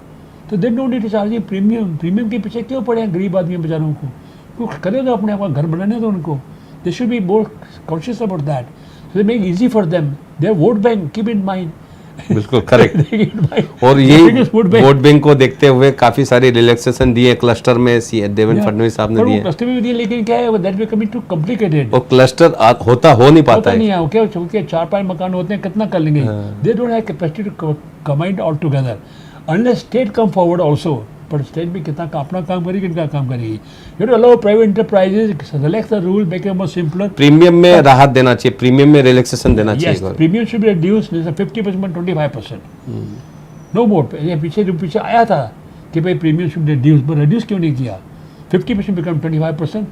तो they don't need to charge premium के पीछे क्यों पड़े हैं गरीब आदमी बेचारों को. वो करें तो अपने आप घर बनाने दो उनको. दे should be more conscious about that. So they make easy for them. Their vote bank, keep in mind. बिल्कुल करेक्ट. और ये वोट बैंक को देखते हुए काफी सारे रिलैक्सेशन दिए क्लस्टर में देवेंद्र फडणवीस साहब ने दिए. क्लस्टर में दिए, लेकिन क्या है, दैट बिकमिंग टू कॉम्प्लिकेटेड. और क्लस्टर हो नहीं पाता है. नहीं है ओके, क्योंकि 4-5 मकान होते हैं, कितना कर लेंगे. They don't have capacity to command all together unless state come forward also. पर स्टेट भी कितना अपना काम करेगी, कितना काम करेगी. You to allow private enterprises, relax the rule, make it more simpler. Premium में राहत देना चाहिए, प्रीमियम में रिलैक्सेशन देना चाहिए. Premium should be reduced 50% 25%. No more. ये पीछे आया था कि भाई प्रीमियम शुड रिड्यूस, पर रिड्यूस क्यों नहीं किया. 50% become 25%.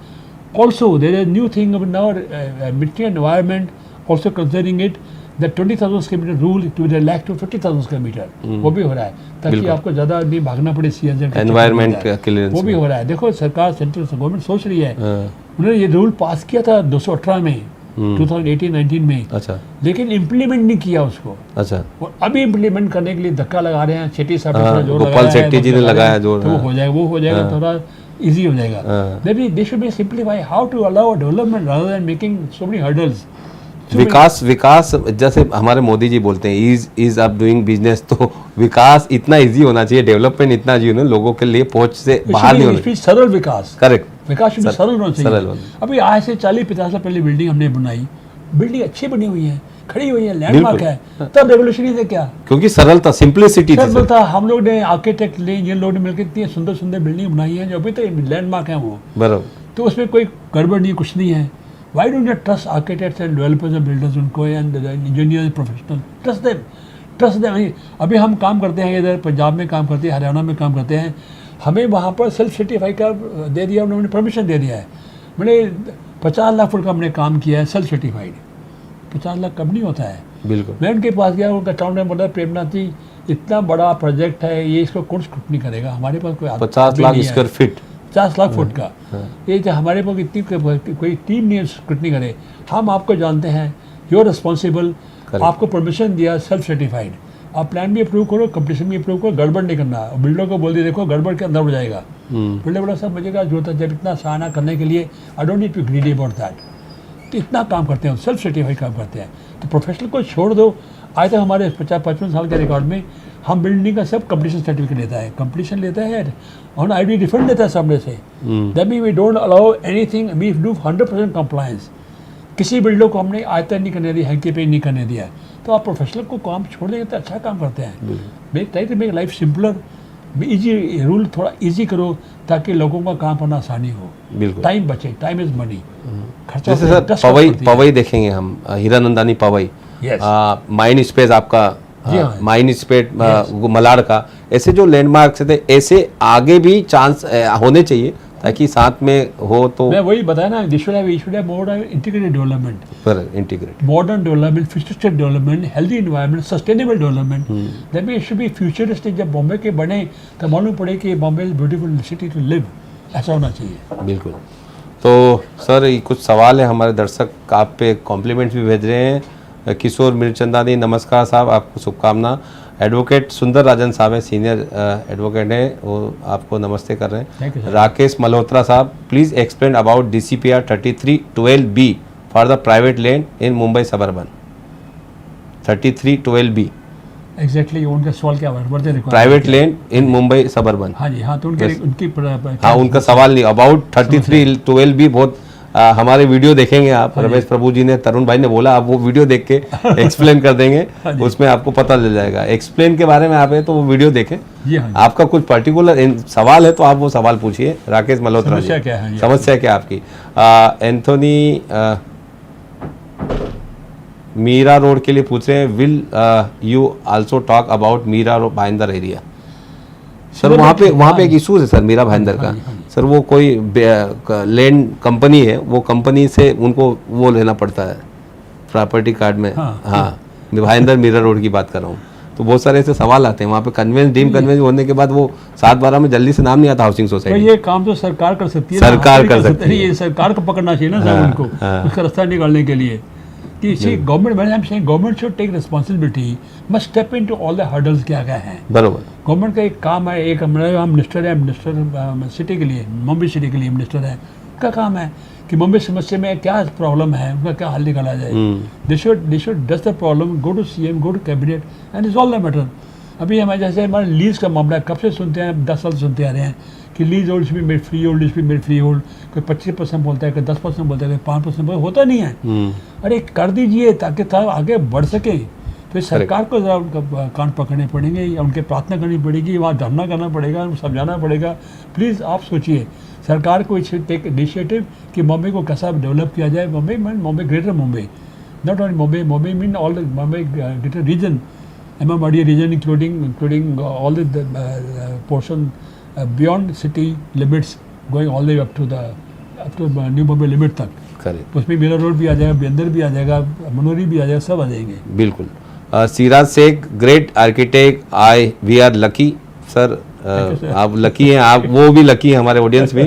Also there is new thing now, ministry environment also considering it that 20,000 square metre rule to relax to 50,000 square metre. वो भी हो रहा है ताकि आपको ज़्यादा नहीं भागना पड़े CSZ एनवायरमेंट क्लियरेंस. वो भी हो रहा है. देखो सरकार, सेंट्रल गवर्नमेंट सोच रही है. उन्होंने ये रूल पास किया था 218 में 2018-19 में. अच्छा. लेकिन इम्प्लीमेंट नहीं किया उसको. अच्छा. और अभी इम्प्लीमेंट करने के लिए धक्का लगा रहे हैं. शेट्टी साहब ने जोर गोपाल शेट्टी जी ने लगाया जोर. तो वो हो जाएगा थोड़ा इजी हो जाएगा. They should be simplify how to allow development rather than making so many hurdles. विकास जैसे हमारे मोदी जी बोलते हैं इज ऑफ डूइंग बिजनेस. तो विकास इतना इजी होना चाहिए, डेवलपमेंट इतना इजी होना, लोगों के लिए पहुंच से बाहर नहीं होना चाहिए. सरल विकास. करेक्ट. विकास शुद्ध सरल होना चाहिए. अभी आज से 40-50 साल पहले बिल्डिंग हमने बनाई, बिल्डिंग अच्छी बनी हुई है, खड़ी हुई है, लैंडमार्क है. तब रेवोल्यूशनरी थे क्या, क्योंकि सरल था, सिंप्लिसिटी सरल था. हम लोग ने आर्किटेक्ट ले, जिन लोगों ने मिलकर इतनी सुंदर सुंदर बिल्डिंग बनाई है जो अभी तक लैंडमार्क है वो. बराबर. तो उसमें कोई गड़बड़ नहीं, कुछ नहीं है. Why don't you trust architects and developers and builders उनको, and the engineers professional? Trust them. अभी हम काम करते हैं इधर पंजाब में काम करते हैं, हरियाणा में काम करते हैं. हमें वहाँ पर सेल्फ सर्टिफाई का दे दिया उन्होंने, परमिशन दे दिया है. मैंने 50 लाख फुट का हमने काम किया है सेल्फ सर्टिफाइड. 50 लाख कम नहीं होता है. बिल्कुल. मैं उनके पास गया, उनका टाउन में बोला, प्रेमनाथ जी इतना बड़ा प्रोजेक्ट है, ये इसको कौन स्क्रूटनी करेगा, हमारे पास कोई 50 lakh square feet, 50 lakh foot का. ये जो हमारे पास इतनी कोई टीम नहीं स्क्रूटनी करे. हम आपको जानते हैं, यू आर रिस्पॉन्सिबल. आपको परमिशन दिया सेल्फ सर्टिफाइड, आप प्लान भी अप्रूव करो, कंपटीशन भी अप्रूव करो, गड़बड़ नहीं करना. और बिल्डर को बोल दिए देखो गड़बड़ के अंदर हो जाएगा. बिल्डर बोला सब मुझे क्या जरूरत है, जब इतना आसाना करने के लिए I don't need to greedy about that. तो इतना काम करते हैं, सेल्फ सर्टिफाइड काम करते हैं. तो प्रोफेशनल को छोड़ दो. आज तक हमारे 50-55 साल के रिकॉर्ड में हम बिल्डिंग का सब कंपटीशन सर्टिफिकेट लेता है, कंपटीशन लेता है और ID रिफंड देता है सामने से. That mean we don't allow anything, we do 100% compliance. किसी बिल्डर को हमने आज तक नहीं करने दिया, हैंकी पे नहीं करने दिया. तो आप प्रोफेशनल को काम छोड़ देंगे तो अच्छा काम करते हैं. Make try to make life simpler, easy rule थोड़ा इजी करो ताकि लोगों का काम करना आसानी हो. बिल्कुल. टाइम बचे, टाइम इज मनी. जैसे सर पवई देखेंगे हम, हीरानंदानी पवई, माइंड स्पेस आपका, माइंड स्पेस मलाड का, ऐसे जो लैंडमार्क थे, ऐसे आगे भी चांस होने चाहिए ताकि साथ में हो. तो मैं वही बताया ना, we should have more integrated development, integrated modern development, futuristic development, healthy environment, sustainable development. That mean it should be futuristic. जब बॉम्बे के बने तो मालूम पड़े कि Bombay is beautiful city to live, ऐसा होना चाहिए. बिल्कुल. तो सर ये कुछ सवाल है, हमारे दर्शक आप पे कॉम्प्लीमेंट्स भी भेज रहे हैं. किशोर मिर्चंदानी, नमस्कार साहब, आपको शुभकामना. एडवोकेट सुंदर राजन साहब है, सीनियर एडवोकेट हैं, वो आपको नमस्ते कर रहे हैं. राकेश मल्होत्रा साहब, please explain about DCPR 3312B for the private land in Mumbai suburban. 3312B exactly उनका सवाल क्या है, private land in Mumbai suburban. हाँ जी, हाँ. तो उनकी हाँ, उनका सवाल नहीं, अबाउट 3312B बहुत हमारे वीडियो देखेंगे आप, रमेश प्रभु जी ने, तरुण भाई ने बोला, आप वो वीडियो देख के एक्सप्लेन कर देंगे, उसमें आपको पता चल जाएगा। एक्सप्लेन के बारे में आप है तो वो वीडियो देखें। जी हाँ। आपका कुछ पर्टिकुलर सवाल है तो आप वो सवाल पूछिए राकेश मल्होत्रा जी। समस्या क्या है? समस्या क्या आपकी? एंथोनी मीरा रोड के लिए पूछ रहे हैं, will you also talk about Mira Bhayandar area? Sir वहाँ पे एक इशू है सर मीरा भाईंदर का। सर वो कोई लैंड कंपनी है, वो कंपनी से उनको वो लेना पड़ता है प्रॉपर्टी कार्ड में। हाँ, भाईंदर मीरा रोड की बात कर रहा हूँ। तो बहुत सारे ऐसे सवाल आते हैं वहाँ पे। कन्वेंस डीम कन्वेंस होने के बाद वो 7/12 में जल्दी से नाम नहीं आता हाउसिंग सोसाइटी। ये काम तो सरकार कर सकती है, सरकार कर सकती है। ये सरकार को पकड़ना चाहिए ना सर उनको, उसका रास्ता निकालने के लिए कि गवर्नमेंट, मैंने हम saying government should take responsibility, must step into all the hurdles क्या क्या हैं। बरोबर। हम का एक काम है, एक हम मिनिस्टर है, मिनिस्टर सिटी के लिए, मुंबई सिटी के लिए मिनिस्टर है, उनका काम है कि मुंबई समस्या में क्या प्रॉब्लम है, उनका क्या हल निकाला जाए। They should dust the problem, go to CM, go to cabinet and resolve the matter. अभी हमारे जैसे हमारे लीज का मामला है, कब से सुनते हैं, 10 साल सुनते आ रहे हैं कि लीज होल्ड भी मेड फ्री होल्ड, भी मेड फ्री होल्ड। कोई 25% बोलता है, कोई 10% बोलता है, कोई 5% बोलता है, होता नहीं है। अरे कर दीजिए ताकि आगे बढ़ सके। तो सरकार को जरा उनका कान पकड़ने पड़ेंगे या उनके प्रार्थना करनी पड़ेगी, वहाँ धरना करना पड़ेगा, समझाना पड़ेगा। प्लीज़ आप सोचिए, सरकार को टेक इनिशिएटिव कि मुंबई को कैसा डेवलप किया जाए। Mumbai greater Mumbai, not only Mumbai mean all the Mumbai greater region, MMRDA region, including all the portion beyond city limits, going all the way up to New Bombay limit तक। करेक्ट। उसमें मीरा रोड भी आ जाएगा, बेंदर भी आ जाएगा, मनोरी भी आ जाएगा, सब आ जाएंगे। बिल्कुल। Siraj Shaikh, great architect, we are lucky. Sir आप लकी हैं, आप वो भी लकी हैं, हमारे ऑडियंस भी।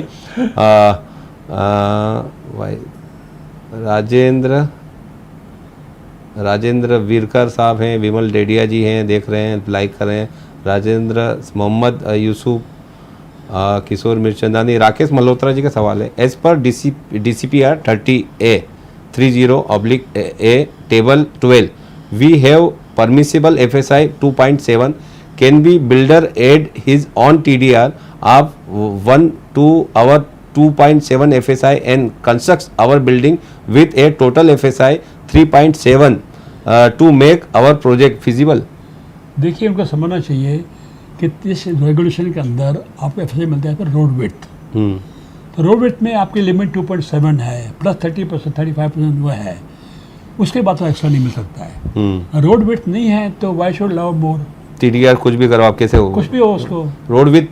राजेंद्र वीरकर साहब हैं, विमल डेडिया जी हैं, देख रहे हैं, लाइक कर रहे हैं। राजेंद्र, मोहम्मद यूसुफ, किशोर मिर्चंदानी। राकेश मल्होत्रा जी का सवाल है, as per DCPR 30A/A table 12 we have permissible FSI 2.7, can be builder add his own TDR of 1 to our 2.7 FSI and constructs our building with a total FSI 3.7 to make our project feasible? देखिए, उनको समझना चाहिए कि इस regulation के अंदर आपको FSI मिलता है पर रोड विड्थ। तो रोड विड्थ में आपकी लिमिट 2.7 है, प्लस 30% 35% वो है, उसके बाद तो एक्स्ट्रा नहीं मिल सकता है। रोड विड्थ नहीं है तो why should allow more? TDR कुछ भी करो आप, कैसे हो, कुछ भी हो, उसको road with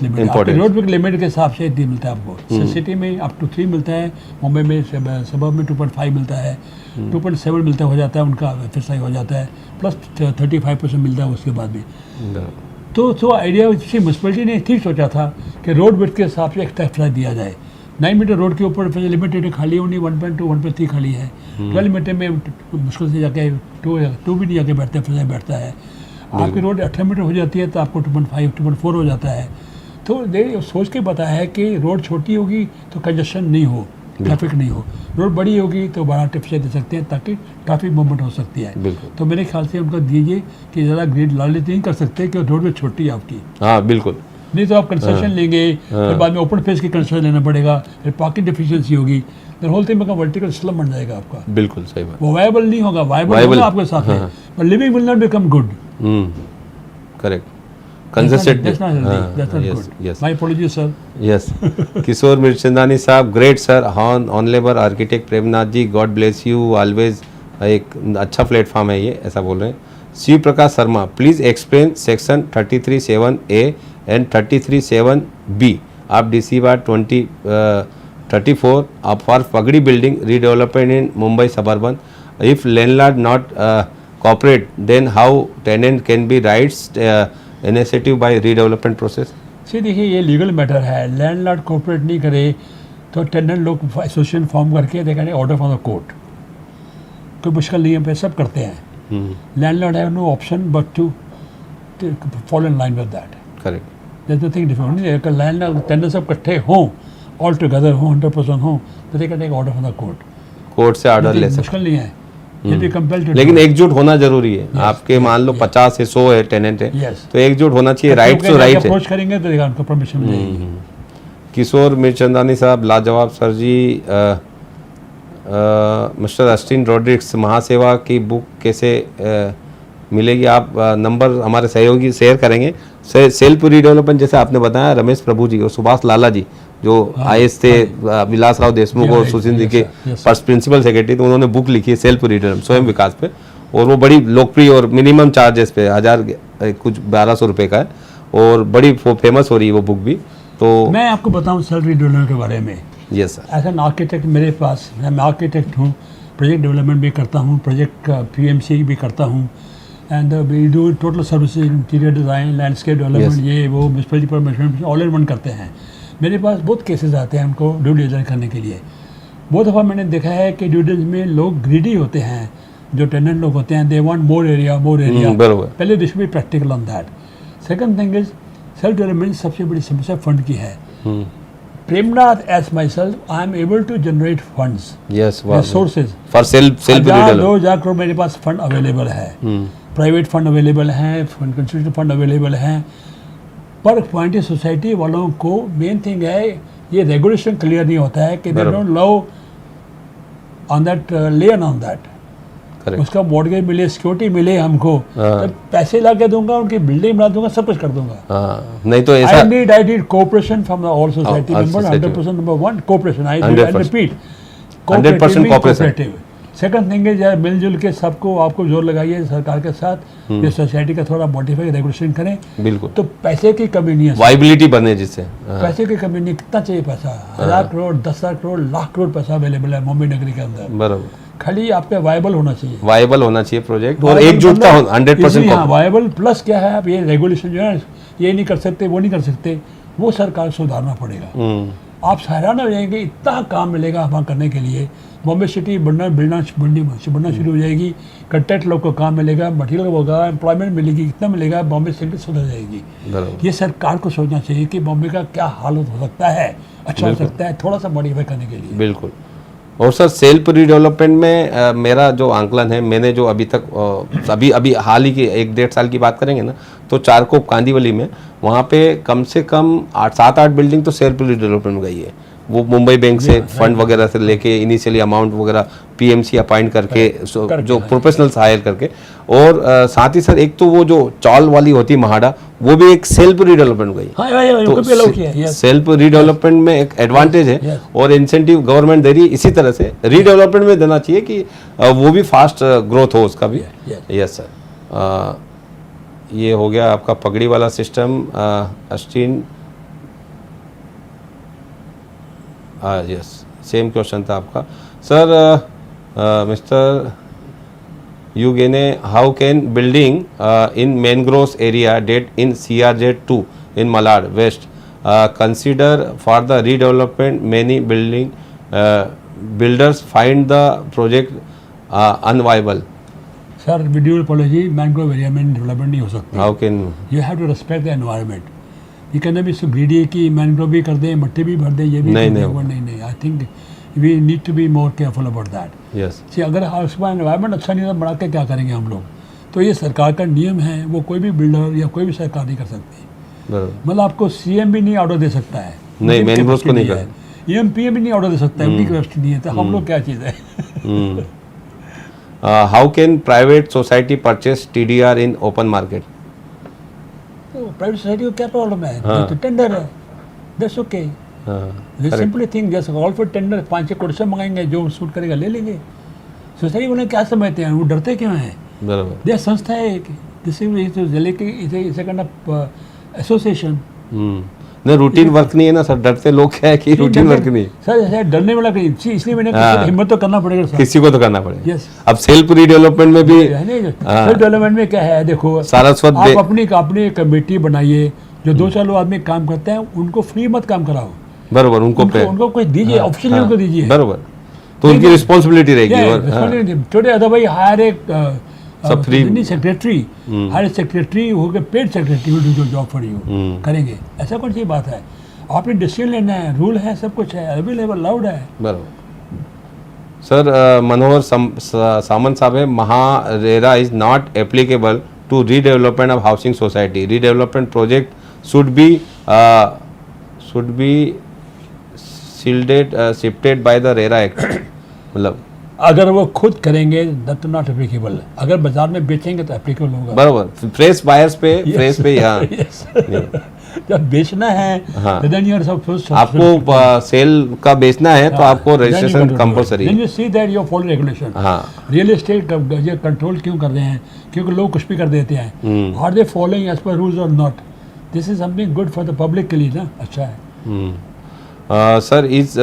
limit, road with limit के हिसाब से इतनी मिलता है आपको। सिटी में अप टू 3 मिलता है, मुंबई में सबब में 2.5 मिलता है, 2.7 मिलता हो जाता है, उनका FSI हो जाता है, प्लस 35% मिलता है उसके बाद भी। तो आइडिया म्यूनसिपलिटी ने ठीक सोचा था कि रोड विथ के हिसाब से एक्स्ट्रा FSI दिया जाए। 9 मीटर रोड के ऊपर लिमिटेड खाली है, 1.2 1.3 खाली है। 12 मीटर में मुश्किल से जाके 2 भी नहीं जाके FSI बैठता है। आपकी रोड 18 मीटर हो जाती है तो आपको 2.5 2.4 हो जाता है। तो सोच के बताया है कि रोड छोटी होगी तो कंजेशन नहीं हो, ट्रैफिक नहीं हो, रोड बड़ी होगी तो बड़ा FSI दे सकते हैं ताकि ट्रैफिक मूवमेंट हो सकती है। तो मेरे ख्याल से उनको दीजिए कि ज़रा ग्रेड लालच नहीं कर सकते कि रोड में छोटी है आपकी। हाँ बिल्कुल, नहीं तो आप कंस्ट्रक्शन लेंगे, फिर बाद में ओपन फेस की कंस्ट्रक्शन लेना पड़ेगा, फिर पार्किंग डिफिशियंसी होगी, फिर होल थिंग वर्टिकल स्लम बन जाएगा आपका। बिल्कुल सही बात। वो वायबल नहीं होगा, वायबल होगा आपके साथ में, पर living will not become good. Correct. Congested. Yes, my apologies sir. Yes. Kishore Mirchandani साहब, great sir, honourable architect Premnath ji, God bless you always. एक अच्छा प्लेटफॉर्म है ये, ऐसा बोल रहे हैं। Shiv Prakash Sharma, please explain section 33(7)A and 33(7)B of DCPR 34 for pagdi building redevelopment in Mumbai suburban. If landlord not cooperate, then how tenant can be rights initiative by redevelopment process? देखिए, ये लीगल मैटर है। लैंडलॉर्ड कोऑपरेट नहीं करे तो tenant लोग association form करके they can order from the court. कोई मुश्किल नहीं है, पे सब करते हैं। Landlord have no option but to follow in line with that. Correct. That's the thing different. अगर लैंडलॉर्ड टेनेंट सब इकट्ठे हों, ऑल टुगेदर हों, 100% हों, तो they can take order from the court. Court से ऑर्डर ले सकते, मुश्किल नहीं है। लेकिन एकजुट होना जरूरी है। आपके मान लो 50 से 100 है टेनेंट है, तो एकजुट होना चाहिए। राइट टू राइट अप्रोच करेंगे तो उनको परमिशन मिलेगी। किशोर मिर्चंदानी साहब लाजवाब सर जी। मिस्टर अस्टिन रॉड्रिक्स, महासेवा की बुक कैसे मिलेगी? आप नंबर हमारे सहयोगी शेयर करेंगे। सेल्फ रीडेवलपमेंट जैसे आपने बताया, रमेश प्रभु जी और सुभाष लाला जी जो आईएएस थे, विलास राव देशमुख और सुशील जी के प्रिंसिपल सेक्रेटरी, तो उन्होंने बुक लिखी है सेल्फ रीडेवलपमेंट, स्वयं विकास पे, और वो बड़ी लोकप्रिय और मिनिमम चार्जेस पे 1000 कुछ 1200 रुपये का है और बड़ी फेमस हो रही है वो बुक भी। तो मैं आपको बताऊं सेल्फ रीडेवलपमेंट के बारे में। Yes sir. As an architect मेरे पास, मैं आर्किटेक्ट हूँ, प्रोजेक्ट डेवलपमेंट भी करता हूँ, प्रोजेक्ट पीएमसी भी करता हूँ, and we do total services, interior design, landscape development, ये वो municipality permission all in one करते हैं। मेरे पास बहुत केसेस आते हैं उनको ड्यू डिलिजेंस करने के लिए। बहुत दफ़ा मैंने देखा है कि ड्यू डिलिजेंस में लोग ग्रीडी होते हैं, जो टेनेंट लोग होते हैं, दे वांट मोर एरिया बराबर। पहले this be practical on that. Second thing is self development सबसे बड़ी समस्या फंड की है। Premnath as my self I am able to generate funds, yes, resources for self 2,000 crore मेरे पास फंड अवेलेबल है, प्राइवेट फंड अवेलेबल हैं, कंस्टिट्यूशन फंड अवेलेबल हैं। पर पॉइंट सोसाइटी वालों को मेन थिंग है ये रेगुलेशन क्लियर नहीं होता है कि they don't love on that lane on that, उसका मॉर्गेज मिले, सिक्योरिटी मिले हमको, तो पैसे ला के दूंगा, उनकी बिल्डिंग बना दूंगा, सब कुछ कर दूंगा। नहीं तो ऐसा I need cooperation from the all society member. 100% number 1 cooperation, I repeat 100% cooperative. Second thing है मिलजुल के सबको आपको जोर लगाइए सरकार के साथ, ये सोसाइटी का थोड़ा मॉडिफाई रेगुलेशन करें। बिल्कुल। तो पैसे की कमी नहीं है, वाइबिलिटी बने जिससे। पैसे की कमी नहीं। कितना चाहिए पैसा? 1000 करोड़, 10,000 करोड़, लाख करोड़ पैसा अवेलेबल है मुंबई नगरी के अंदर। बराबर। खाली आपके वायबल होना चाहिए, वायबल होना चाहिए प्रोजेक्ट, और एकजुटता 100%। वायबल प्लस क्या है, आप ये रेगुलेशन जो है ये नहीं कर सकते, वो नहीं कर सकते, वो सरकार सुधारना पड़ेगा। आप हैरान हो जाएंगे, इतना काम मिलेगा वहाँ करने के लिए। बॉम्बे सिटी बढ़ना शुरू हो जाएगी, कंट्रैक्ट लोग को काम मिलेगा, मटीरियल होगा, एम्प्लॉयमेंट मिलेगी, कितना मिलेगा, बॉम्बे सिटी सुधर जाएगी। ये सरकार को सोचना चाहिए कि बॉम्बे का क्या हाल हो सकता है, अच्छा हो सकता है, थोड़ा सा मॉडिफाई करने के लिए। बिल्कुल। और सर सेल्फ रीडेवलपमेंट में मेरा जो आंकलन है, मैंने जो अभी तक अभी हाल ही की 1-1.5 साल की बात करेंगे ना, तो चारकोप कांदीवली में वहाँ पे कम से कम 7-8 बिल्डिंग तो सेल्फ रीडेवलपमेंट में गई है। वो मुंबई बैंक से फंड वगैरह से लेके इनिशियली अमाउंट वगैरह पीएमसी अपॉइंट करके जो प्रोफेशनल्स हायर करके, और साथ ही सर एक तो वो जो चौल वाली होती है महाड़ा, वो भी एक सेल्फ रीडेवलपमेंट गई। तो सेल्फ रीडेवलपमेंट में एक एडवांटेज है और इंसेंटिव गवर्नमेंट दे रही है, इसी तरह से रीडेवलपमेंट में देना चाहिए कि वो भी फास्ट ग्रोथ हो उसका भी। Yes sir. ये हो गया आपका पगड़ी वाला system. Austin, yes, same question था आपका sir. Mister Eugene, how can building in mangroves area that in CRZ2 in Malad west consider for the redevelopment? Many builders find the project unviable. Sir video policy mangrove area में development नहीं हो सकती। How can you have to respect the environment. ये कहना भी greedy की mangrove भी कर दें, मट्टी भी भर दें, ये भी नहीं। I think we need to be more careful about that. Yes. See अगर उसका एनवायरनमेंट अच्छा नहीं बना के क्या करेंगे हम लोग? तो ये सरकार का नियम है, वो कोई भी बिल्डर या कोई भी सरकार नहीं कर सकती। मतलब आपको CM भी नहीं ऑर्डर दे सकता है, नहीं मैंग्रोव को नहीं कर, PM भी नहीं ऑर्डर दे सकता है, उनकी कैपेसिटी नहीं है। तो हम लोग क्या चीज़ है? How can private society purchase TDR in open market? Private society को क्या प्रॉब्लम है? तो टेंडर है, दैट्स ओके। सिंपली थिंक जैसे कॉल फॉर टेंडर, 5-6 कोटेशन मंगाएंगे, जो सूट करेगा ले लेंगे। सोसाइटी वाले क्या समझते हैं, वो डरते क्यों हैं? बराबर। यह संस्था है जिले की, इसे करना एसोसिएशन। नहीं रूटीन वर्क नहीं है ना सर, डरते लोग क्या है कि रूटीन वर्क नहीं सर, ऐसे डरने वाला कहीं, इसलिए मैंने हिम्मत तो करना पड़ेगा सर, किसी को तो करना पड़ेगा। यस। अब सेल्फ रीडेवलपमेंट में भी सेल्फ डेवलपमेंट में क्या है, देखो सारस्वत आप अपनी कमेटी बनाइए, जो 2-4 लोग आदमी काम करते हैं उनको फ्री मत काम कराओ। बरोबर। उनको कुछ दीजिए, ऑप्शन उनको दीजिए। बरोबर। तो उनकी रिस्पॉन्सिबिलिटी रहेगी। छोटे अदर भाई हायर एक सब फ्री सेक्रेटरी, हर सेक्रेटरी हो गए, paid secretary will do job for you, करेंगे। ऐसा कौन सी बात है? आपने डिसीजन लेना है, रूल है, सब कुछ है, अवेलेबल, लाउड है। बराबर। सर मनोहर सामंत साहब है, MahaRERA is not applicable to redevelopment of housing society. Redevelopment project should be shielded shifted by the RERA act मतलब अगर वो खुद करेंगे दैट नॉट एप्लीकेबल, अगर बाजार में बेचेंगे तो एप्लीकेबल होगा। बराबर, फ्रेश बायर्स पे फ्रेश पे हाँ Yes. जब बेचना है हाँ। then you are supposed आपको सेल का बेचना है तो आपको रजिस्ट्रेशन कंपलसरी Then है। you see that you follow regulation. हाँ रियल एस्टेट ये कंट्रोल क्यों कर रहे हैं? क्योंकि लोग कुछ भी कर देते हैं। Are they following as per rules और not? This is something good for the public के लिए ना, अच्छा है। Sir, is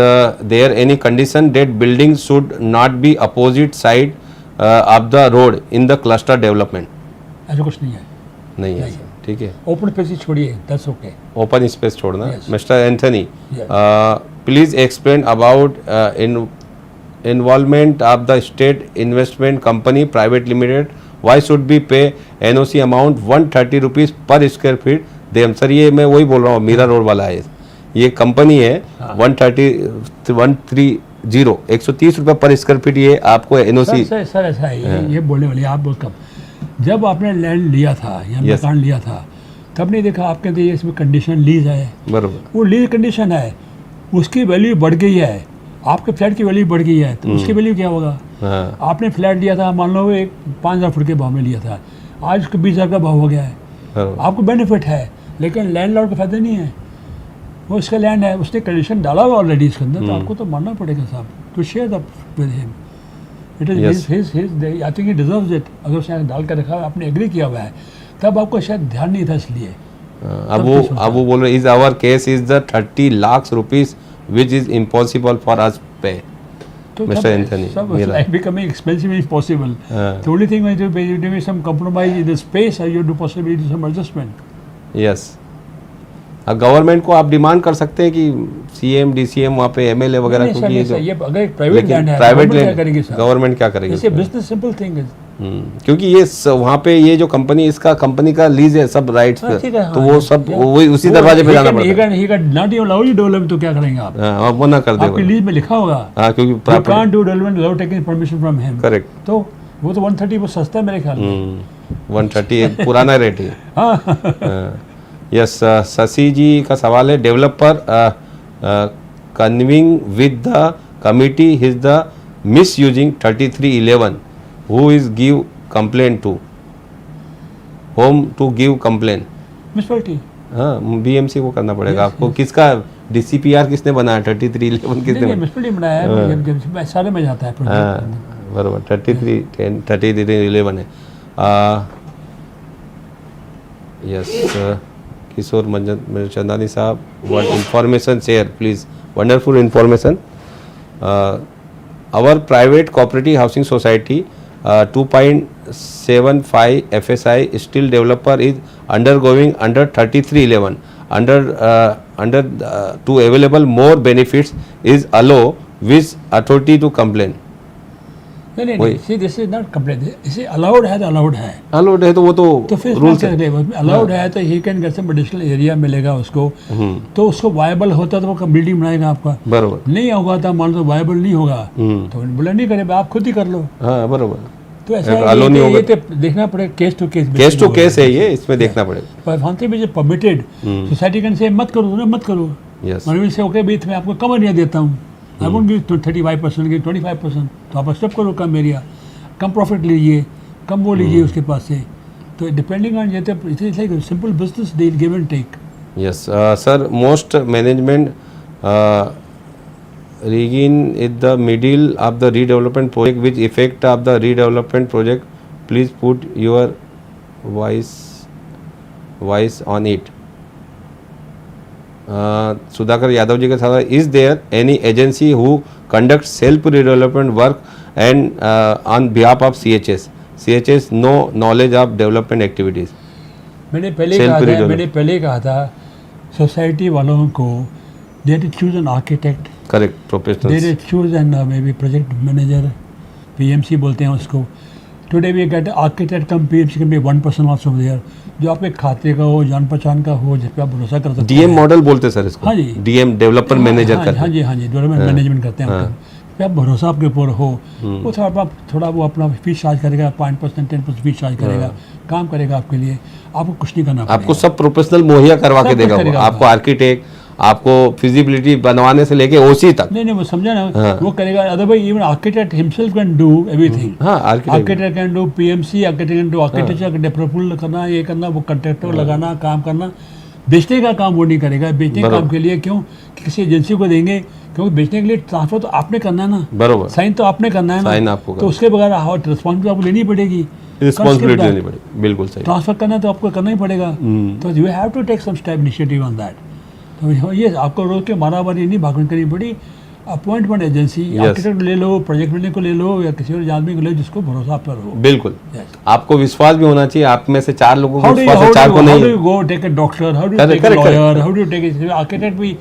there any condition that buildings should not be opposite side of the road in the cluster development? ऐसा कुछ नहीं है, नहीं है सर, ठीक है। ओपन स्पेस ही छोड़िए, दैट्स ओके। ओपन स्पेस छोड़ना। Yes. Mister Anthony, Yes. Please explain about involvement of the state investment company private limited. Why should we pay NOC amount 130 rupees per square feet? Them sir, ये मैं वही बोल रहा हूँ, Meera road वाला है ये कंपनी है। 130 रुपये पर स्क्वायर फीट ये आपको एनओसी। सर ऐसा है, ये बोलने वाली आप बहुत कम। जब आपने लैंड लिया था या Yes. मकान लिया था तब नहीं देखा आपके अंदर इसमें कंडीशन लीज है, बरोबर, वो लीज कंडीशन है, उसकी वैल्यू बढ़ गई है, आपके फ्लैट की वैल्यू बढ़ गई है, तो उसकी वैल्यू क्या होगा? हाँ आपने फ्लैट लिया था, मान लो एक 5,000 फुट के भाव में लिया था, आज उसको 20,000 का भाव हो गया है, बरोबर। आपको बेनिफिट है, लेकिन लैंडलॉर्ड को फायदा नहीं है। वो उसका लैंड है, उसने कंडीशन डाला हुआ ऑलरेडी इसके अंदर, तो आपको तो मानना पड़ेगा साहब, to share the with him. It Yes. Is his, I think he deserves it. अगर उसने डाल कर रखा है, आपने एग्री किया हुआ है, तब आपको शायद ध्यान नहीं था इसलिए। अब वो बोल रहे is our case is the 30 lakh rupees which is impossible for us पे। तो Mr. Anthony, मेरा। Life becoming expensive is possible. हाँ। The only thing is you do some compromise in the space, or you do possibly do some adjustment. Yes, government को आप demand कर सकते हैं कि सीएम डीसीएम वहाँ पे एमएलए वगैरह, नहीं, सर, क्योंकि नहीं, ये सर, जो ये अगर एक प्राइवेट लैंड है, प्राइवेट गवर्नमेंट क्या करेगी सर? गवर्नमेंट क्या करेगी जैसे उसमें? बिजनेस सिंपल थिंग है। क्योंकि ये वहाँ पे ये जो कंपनी, इसका कंपनी का लीज है सब राइट्स हाँ, ठीक पे, है, तो हाँ, वो सब या- वही उसी दरवाजे पे जाना पड़ता है। He can not allow you development, तो क्या करेंगे आप? हाँ, अब वो ना कर आपकी दे। लीज में लिखा होगा हाँ, क्योंकि you property can't do development without taking permission from him. Correct. तो वो तो 130 वो सस्ता है मेरे ख्याल में। 130 एक पुराना रेट है। हाँ यस, शशि जी का सवाल है, developer conniving with the committee is the misusing 3311 who is give complaint to whom to give complaint. Municipality. हाँ, बीएमसी को करना पड़ेगा आपको। किसका डीसीपीआर किसने बनाया? 3311 किसने बनाया? म्युनिसिपैलिटी बनाया है, सारे में जाता है हाँ प्रोजेक्ट। बराबर, 3311 है। यस, किशोर चंदानी साहब, one information share please, wonderful information. Our private cooperative housing society 2.75 FSI still developer is undergoing under 3311 under to available more benefits is allow with authority to complain। नहीं वही। See this is not complaint, इसे allowed है तो allowed है। Allowed है तो वो तो तो फिर रूल्स है। अलाउड है तो he can get some additional area मिलेगा उसको, तो उसको वायबल होता तो वो बिल्डिंग बनाएगा आपका। बराबर। नहीं होगा तो मान लो वायबल नहीं होगा तो बोला नहीं करे, आप खुद ही कर लो। हाँ बराबर, तो ऐसा अगर है allow नहीं ये तो देखना पड़ेगा case to case. Case to case है ये, इसमें देखना पड़ेगा। पर मुझे परमिटेड सोसाइटी कैन से मत करो ना, मत करो। यस, मैं से ओके बीच में आपको कम एरिया देता हूँ, आई वोंट गिव 35% की 25%, तो आप एक्सेप्ट करो कम एरिया, कम प्रॉफिट लीजिए, कम वो लीजिए उसके पास से। तो डिपेंडिंग ऑन ये तो simple business deal, give and take. yes, sir, most management regain in the middle of the redevelopment project which effect of the redevelopment project, please put your voice on it। Sudhakar Yadav ji का सवाल, is there any agency who conduct self redevelopment work and on behalf of CHS no knowledge of development activities. मैंने पहले कहा था society वालों को they to choose an architect, correct, they professional. Choose an maybe project manager, PMC बोलते हैं उसको। Today we get architect cum PMC can be 1% also there, जो आपके खाते का हो, जान पहचान का हो, जिस पे आप भरोसा कर सकते हैं। डीएम मॉडल बोलते सर इसको। हाँ जी। डीएम डेवलपर मैनेजर हाँ करते जी, हाँ जी, डेवलपमेंट मैनेजमेंट करते हैं उनका। पे आप भरोसा आपके ऊपर हो, वो थोड़ा वो अपना फीस चार्ज करेगा, 5% 10% फीस चार्ज करेगा, काम करेगा आपके लिए, आपको कुछ नहीं करना पड़ेगा। आपको सब प्रोफेशनल मुहैया करवा के सब कुछ देगा वो। करेगा आपको आर्किटेक्ट, आपको फिजिबिलिटी बनवाने से लेके ओसी तक। नहीं वो समझा ना, हाँ। वो करेगा। Otherwise even architect himself can do everything. हाँ, architect can do PMC, architect can do architecture, proposal करना, ये करना, वो कंट्रैक्टर लगाना, काम करना। बेचने का काम वो नहीं करेगा। बेचने के काम के लिए क्यों किसी एजेंसी को देंगे, क्योंकि बेचने के लिए ट्रांसफर तो आपने करना है ना, बरोबर, साइन तो आपने करना है ना, साइन आपको तो करना। उसके बगैर रिस्पॉन्सिबिलिटी आपको लेनी पड़ेगी। रिस्पॉन्सिबिलिटी लेनी पड़ेगी, बिल्कुल सही। ट्रांसफर करना है तो आपको करना ही पड़ेगा। तो you have to take some step initiative on that. तो ये आपको रोज के मारामारी नहीं भागने करनी पड़ी। अपॉइंटमेंट एजेंसी, आर्किटेक्ट ले लो, प्रोजेक्ट मैनेजर को ले लो, या किसी और आदमी को ले लो जिसको भरोसा आप पर हो। बिल्कुल, Yes. आपको विश्वास भी होना चाहिए। आप में से 4 लोगों को How do you, विश्वास है, 4 को how नहीं do है। you go take a doctor? How do you Correct, take a correct, lawyer? correct. How do you take it? Architect भी,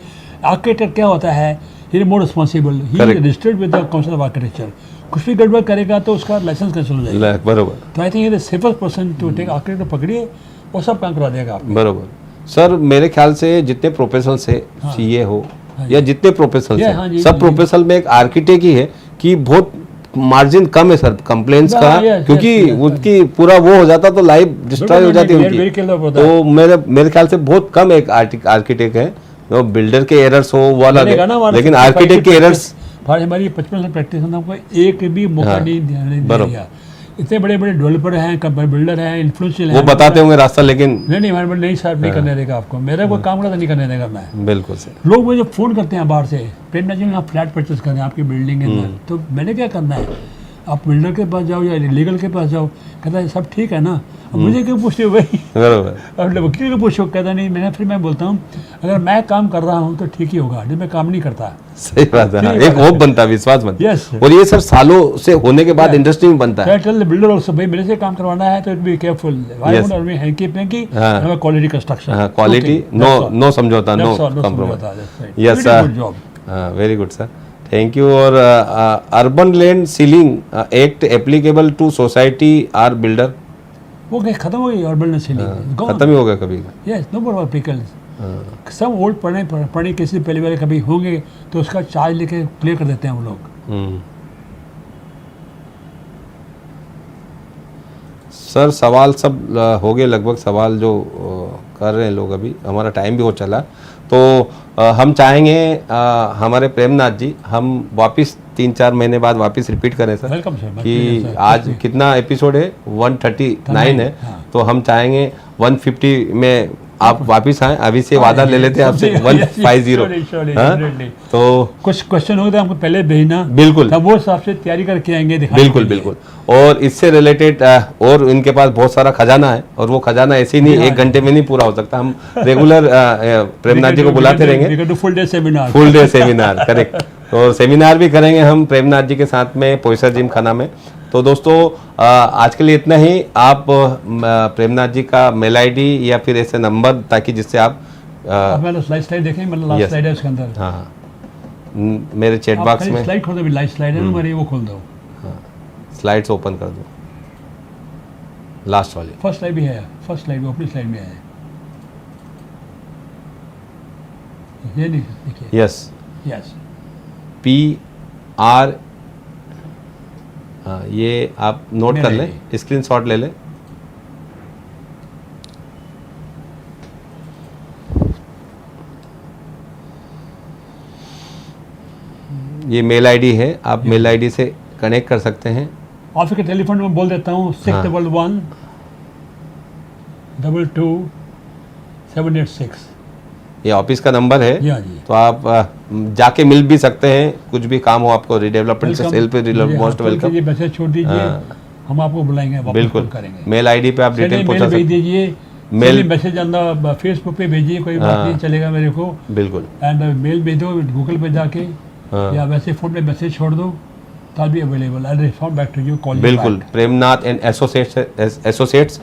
architect क्या होता है? He is more responsible. He is Correct. registered with the Council of Architecture. कुछ भी गड़बड़ करेगा तो उसका लाइसेंस कैंसिल हो जाएगा। बरोबर, तो आई थिंक ये safest person to take. Architect को पकड़िए, वो सब काम करवा देगा आपको। बरोबर। सर मेरे ख्याल से जितने प्रोफेशनल्स है, सीए हो या जितने प्रोफेशनल्स Yeah, हैं, हाँ जी, सब जी, प्रोफेशनल में एक आर्किटेक्ट ही है कि बहुत मार्जिन कम है सर कंप्लेंट्स Yeah, का, yes, क्योंकि yes, yes, उनकी पूरा वो हो जाता तो लाइफ डिस्ट्रॉय हो जाती है Very उनकी। careful about तो मेरे ख्याल से बहुत कम एक आर्किटेक्ट है, वो बिल्डर के एरर्स हो वो अलग बनेगा ना है, हमारा लेकिन 55 आर्किटेक्ट के एरर्स। हमारी 55 साल प्रैक्टिस में हमको एक भी मौका हाँ, नहीं दिया बरोबर। इतने बड़े बड़े डेवलपर हैं, बिल्डर हैं, इन्फ्लुएंशियल वो हैं, बताते होंगे रास्ता, लेकिन नहीं हमारे पास नहीं सर, नहीं करने देगा आपको। मेरा कोई काम करा तो नहीं करने देगा मैं। बिल्कुल सर। लोग मुझे फ़ोन करते हैं बाहर से, प्रेम जी आप फ्लैट परचेस करें आपकी बिल्डिंग के अंदर। तो मैंने क्या करना है, आप बिल्डर के पास जाओ या लीगल के पास जाओ, कहता है सब ठीक है ना। अब मुझे क्यों पूछते हो भाई, बरोबर, अब वकील को पूछो, कहता नहीं। मैं बोलता हूँ अगर मैं काम कर रहा हूँ तो ठीक ही होगा, जब मैं काम नहीं करता। सही बात है। हाँ, ठीक एक बात है। होप बनता है, विश्वास बनता है। Yes. और ये सर सालों से होने के बाद इंडस्ट्री में बनता है। टेल द बिल्डर ऑल्सो, भाई मेरे से काम करवाना है तो be careful. I Yes. Want me hanky panky, हाँ। हमें क्वालिटी कंस्ट्रक्शन। हाँ, क्वालिटी, नो समझौता, no compromise. Yes sir, very good sir, thank you. और Urban Land Ceiling Act applicable to society or builder, वो खत्म हो गई अर्बन सीलिंग, खत्म ही हो गया कभी। यस, नो मोर एप्लीकेबल। सब ओल्ड पढ़े किसी पहले वाले कभी होंगे तो उसका चार्ज लेके क्लियर कर देते हैं वो लोग। सर सवाल सब हो गए लगभग, सवाल जो कर रहे हैं लोग, अभी हमारा टाइम भी हो चला। तो हम चाहेंगे हमारे प्रेमनाथ जी, हम वापस 3-4 महीने बाद वापस रिपीट करें सर, वेलकम सर। कि आज कितना एपिसोड है, 139 है, हाँ। तो हम चाहेंगे 150 में आप वापस आए। अभी से वादा ले लेते हैं आपसे 150। हाँ? तो कुछ क्वेश्चन हो तो हमको पहले भेजना, बिल्कुल तब वो हिसाब से तैयारी करके आएंगे दिखाने बिल्कुल के लिए। बिल्कुल। और इससे रिलेटेड और इनके पास बहुत सारा खजाना है, और वो खजाना ऐसे ही नहीं 1 घंटे में नहीं पूरा हो सकता। हम रेगुलर प्रेमनाथ जी को बुलाते रहेंगे, full day seminar. Full day seminar, correct. तो सेमिनार भी करेंगे हम प्रेमनाथ जी के साथ में पोयसर जिम खाना में। तो दोस्तों आज के लिए इतना ही। आप प्रेमनाथ जी का मेल आईडी या फिर ऐसे नंबर, ताकि जिससे आप मैंने स्लाइड देखें, मतलब लास्ट Yes. स्लाइड है उसके अंदर। हाँ मेरे चैट बॉक्स में स्लाइड खोल दो, लाइव स्लाइड है ना हमारी, वो खोल दो। स्लाइड्स ओपन कर दो, लास्ट वाली। फर्स्ट स्लाइड भी है, फर्स्ट स्लाइड ओपनिंग स्लाइड में है ये, नहीं देखिए। यस, यस, PR, हाँ ये आप नोट कर लें, स्क्रीनशॉट ले लें। ये मेल आईडी है, आप मेल आईडी से कनेक्ट कर सकते हैं। ऑफिस के टेलीफोन में बोल देता हूँ 611 22 786। ये ऑफिस का नंबर है, जी हाँ जी। तो आप जाके मिल भी सकते हैं, कुछ भी काम हो आपको रिडेवलपमेंट से, सेल पे मोस्ट वेलकम। मैसेज छोड़ दीजिए, हाँ। हम आपको बुलाएंगे, वापस बिल्कुल कॉल करेंगे। मेल आईडी पे आप डिटेल पहुंचा मेल भेज सकते हैं। दीजिए, मेल मैसेज अंदर फेसबुक पे भेजिए, कोई बात नहीं, चलेगा मेरे को। बिल्कुल एंड मेल भेज दो गूगल पे जाके, हाँ। या वैसे फोन पे मैसेज छोड़ दो, तब भी available. I respond back to you, call बिल्कुल। प्रेमनाथ एंड एसोसिएट्स,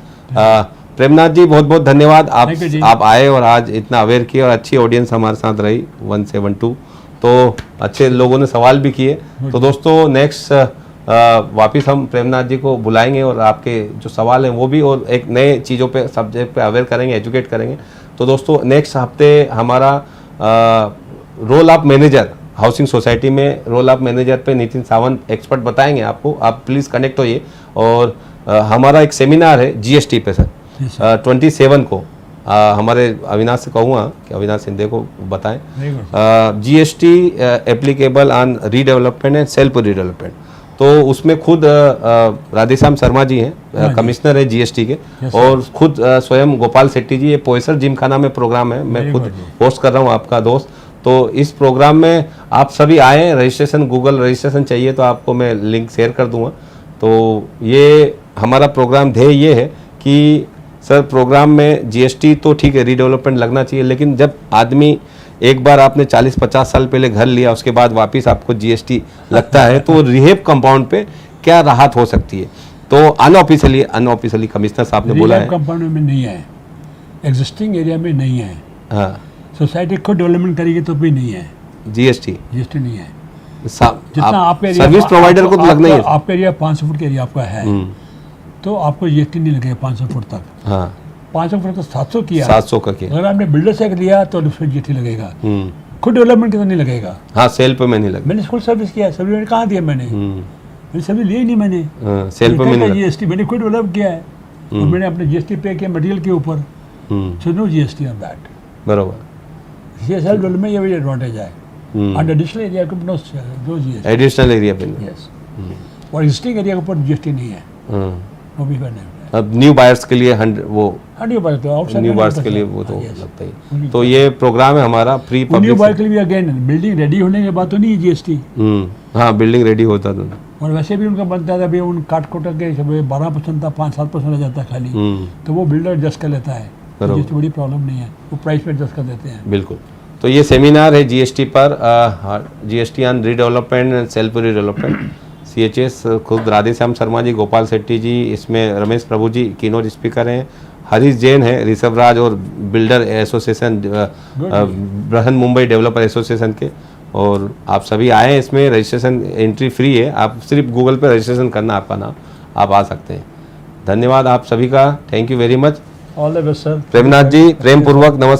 प्रेमनाथ जी बहुत बहुत धन्यवाद। Thank you जी। आप आए और आज इतना अवेयर किए, और अच्छी ऑडियंस हमारे साथ रही 172। तो अच्छे लोगों ने सवाल भी किए। तो दोस्तों नेक्स्ट वापस हम प्रेमनाथ जी को बुलाएंगे, और आपके जो सवाल हैं वो भी, और एक नए चीज़ों पे, सब्जेक्ट पे अवेयर करेंगे, एजुकेट करेंगे। तो दोस्तों नेक्स्ट हफ्ते हमारा role of manager, housing society में रोल ऑफ मैनेजर पे नितिन सावंत एक्सपर्ट बताएंगे आपको। आप प्लीज़ कनेक्ट होइए। और हमारा एक सेमिनार है GST पे सर, 27 को हमारे अविनाश से कहूँगा कि अविनाश सिंधे को बताएं। Very good. GST applicable on redevelopment and self redevelopment, तो उसमें खुद राधेश्याम शर्मा जी हैं, कमिश्नर है GST के, और खुद स्वयं गोपाल शेट्टी जी, ये पोयसर जिमखाना में प्रोग्राम है, मैं खुद होस्ट कर रहा हूँ, आपका दोस्त। तो इस प्रोग्राम में आप सभी आए, रजिस्ट्रेशन, गूगल रजिस्ट्रेशन चाहिए तो आपको मैं लिंक शेयर कर दूंगा। तो ये हमारा प्रोग्राम ध्येय ये है कि सर प्रोग्राम में GST तो ठीक है, रीडेवलपमेंट लगना चाहिए, लेकिन जब आदमी एक बार आपने 40-50 साल पहले घर लिया, उसके बाद वापस आपको GST लगता है, तो रिहेब कंपाउंड पे क्या राहत हो सकती है? तो अनऑफिशियली कमिश्नर साहब ने बोला है कंपाउंड में नहीं है, एग्जिस्टिंग एरिया में नहीं है, हाँ सोसाइटी खुद डेवलपमेंट करेगी तो भी नहीं है, GST GST नहीं है। जितना आपका एरिया सर्विस प्रोवाइडर को तो लगना ही है। आपका एरिया 500 फुट का एरिया आपका है, तो आपको GST नहीं लगेगा 500 फुट तक। हाँ 500 फुट तो 700 किया, 700 का किया। अगर आपने बिल्डर से लिया तो उसमें GST लगेगा, खुद डेवलपमेंट के तो नहीं लगेगा। हाँ सेल पे में नहीं लगा। मैंने खुद सर्विस किया, सर्विस में कहाँ दिया मैंने सर्विस लिया ही नहीं मैंने, सेल पे में नहीं लगा। GST मैंने खुद डेवलप किया है, और मैंने अपने GST पे किया मटेरियल के ऊपर, so no GST on that. बरोबर, ये सेल्फ डेवलपमेंट ये भी एडवांटेज है, और एडिशनल एरिया के ऊपर नो GST, एडिशनल एरिया पे नहीं। यस, और एग्जिस्टिंग एरिया के ऊपर GST नहीं है, वो भी करना है। अब न्यू बायर्स के लिए वो न्यू बायर तो आउटसाइड न्यू बायर्स के लिए वो तो लगता ही। तो ये प्रोग्राम है हमारा प्री न्यू पब्लिक। बायर के लिए भी अगेन बिल्डिंग रेडी होने के बाद तो नहीं है GST, हाँ बिल्डिंग रेडी होता तो। और वैसे भी उनका बनता था, भाई उन काट कोट के 12% था, 5-7% रह जाता है खाली, तो वो बिल्डर एडजस्ट कर लेता है, GST बड़ी प्रॉब्लम नहीं है, वो प्राइस पे एडजस्ट कर देते हैं। बिल्कुल। तो ये सेमिनार है GST पर, GST on redevelopment and self redevelopment. CHS खुद राधेश्याम शर्मा जी, गोपाल शेट्टी जी, इसमें रमेश प्रभु जी कीनोट स्पीकर हैं, हरीश जैन है, ऋषभ राज और builder association, Brihan Mumbai developer association के, और आप सभी आए। इसमें रजिस्ट्रेशन एंट्री फ्री है, आप सिर्फ गूगल पे रजिस्ट्रेशन करना, आपका नाम, आप आ सकते हैं। धन्यवाद आप सभी का, thank you very much. All the best sir. Premnath ji, प्रेम पूर्वक नमस्कार।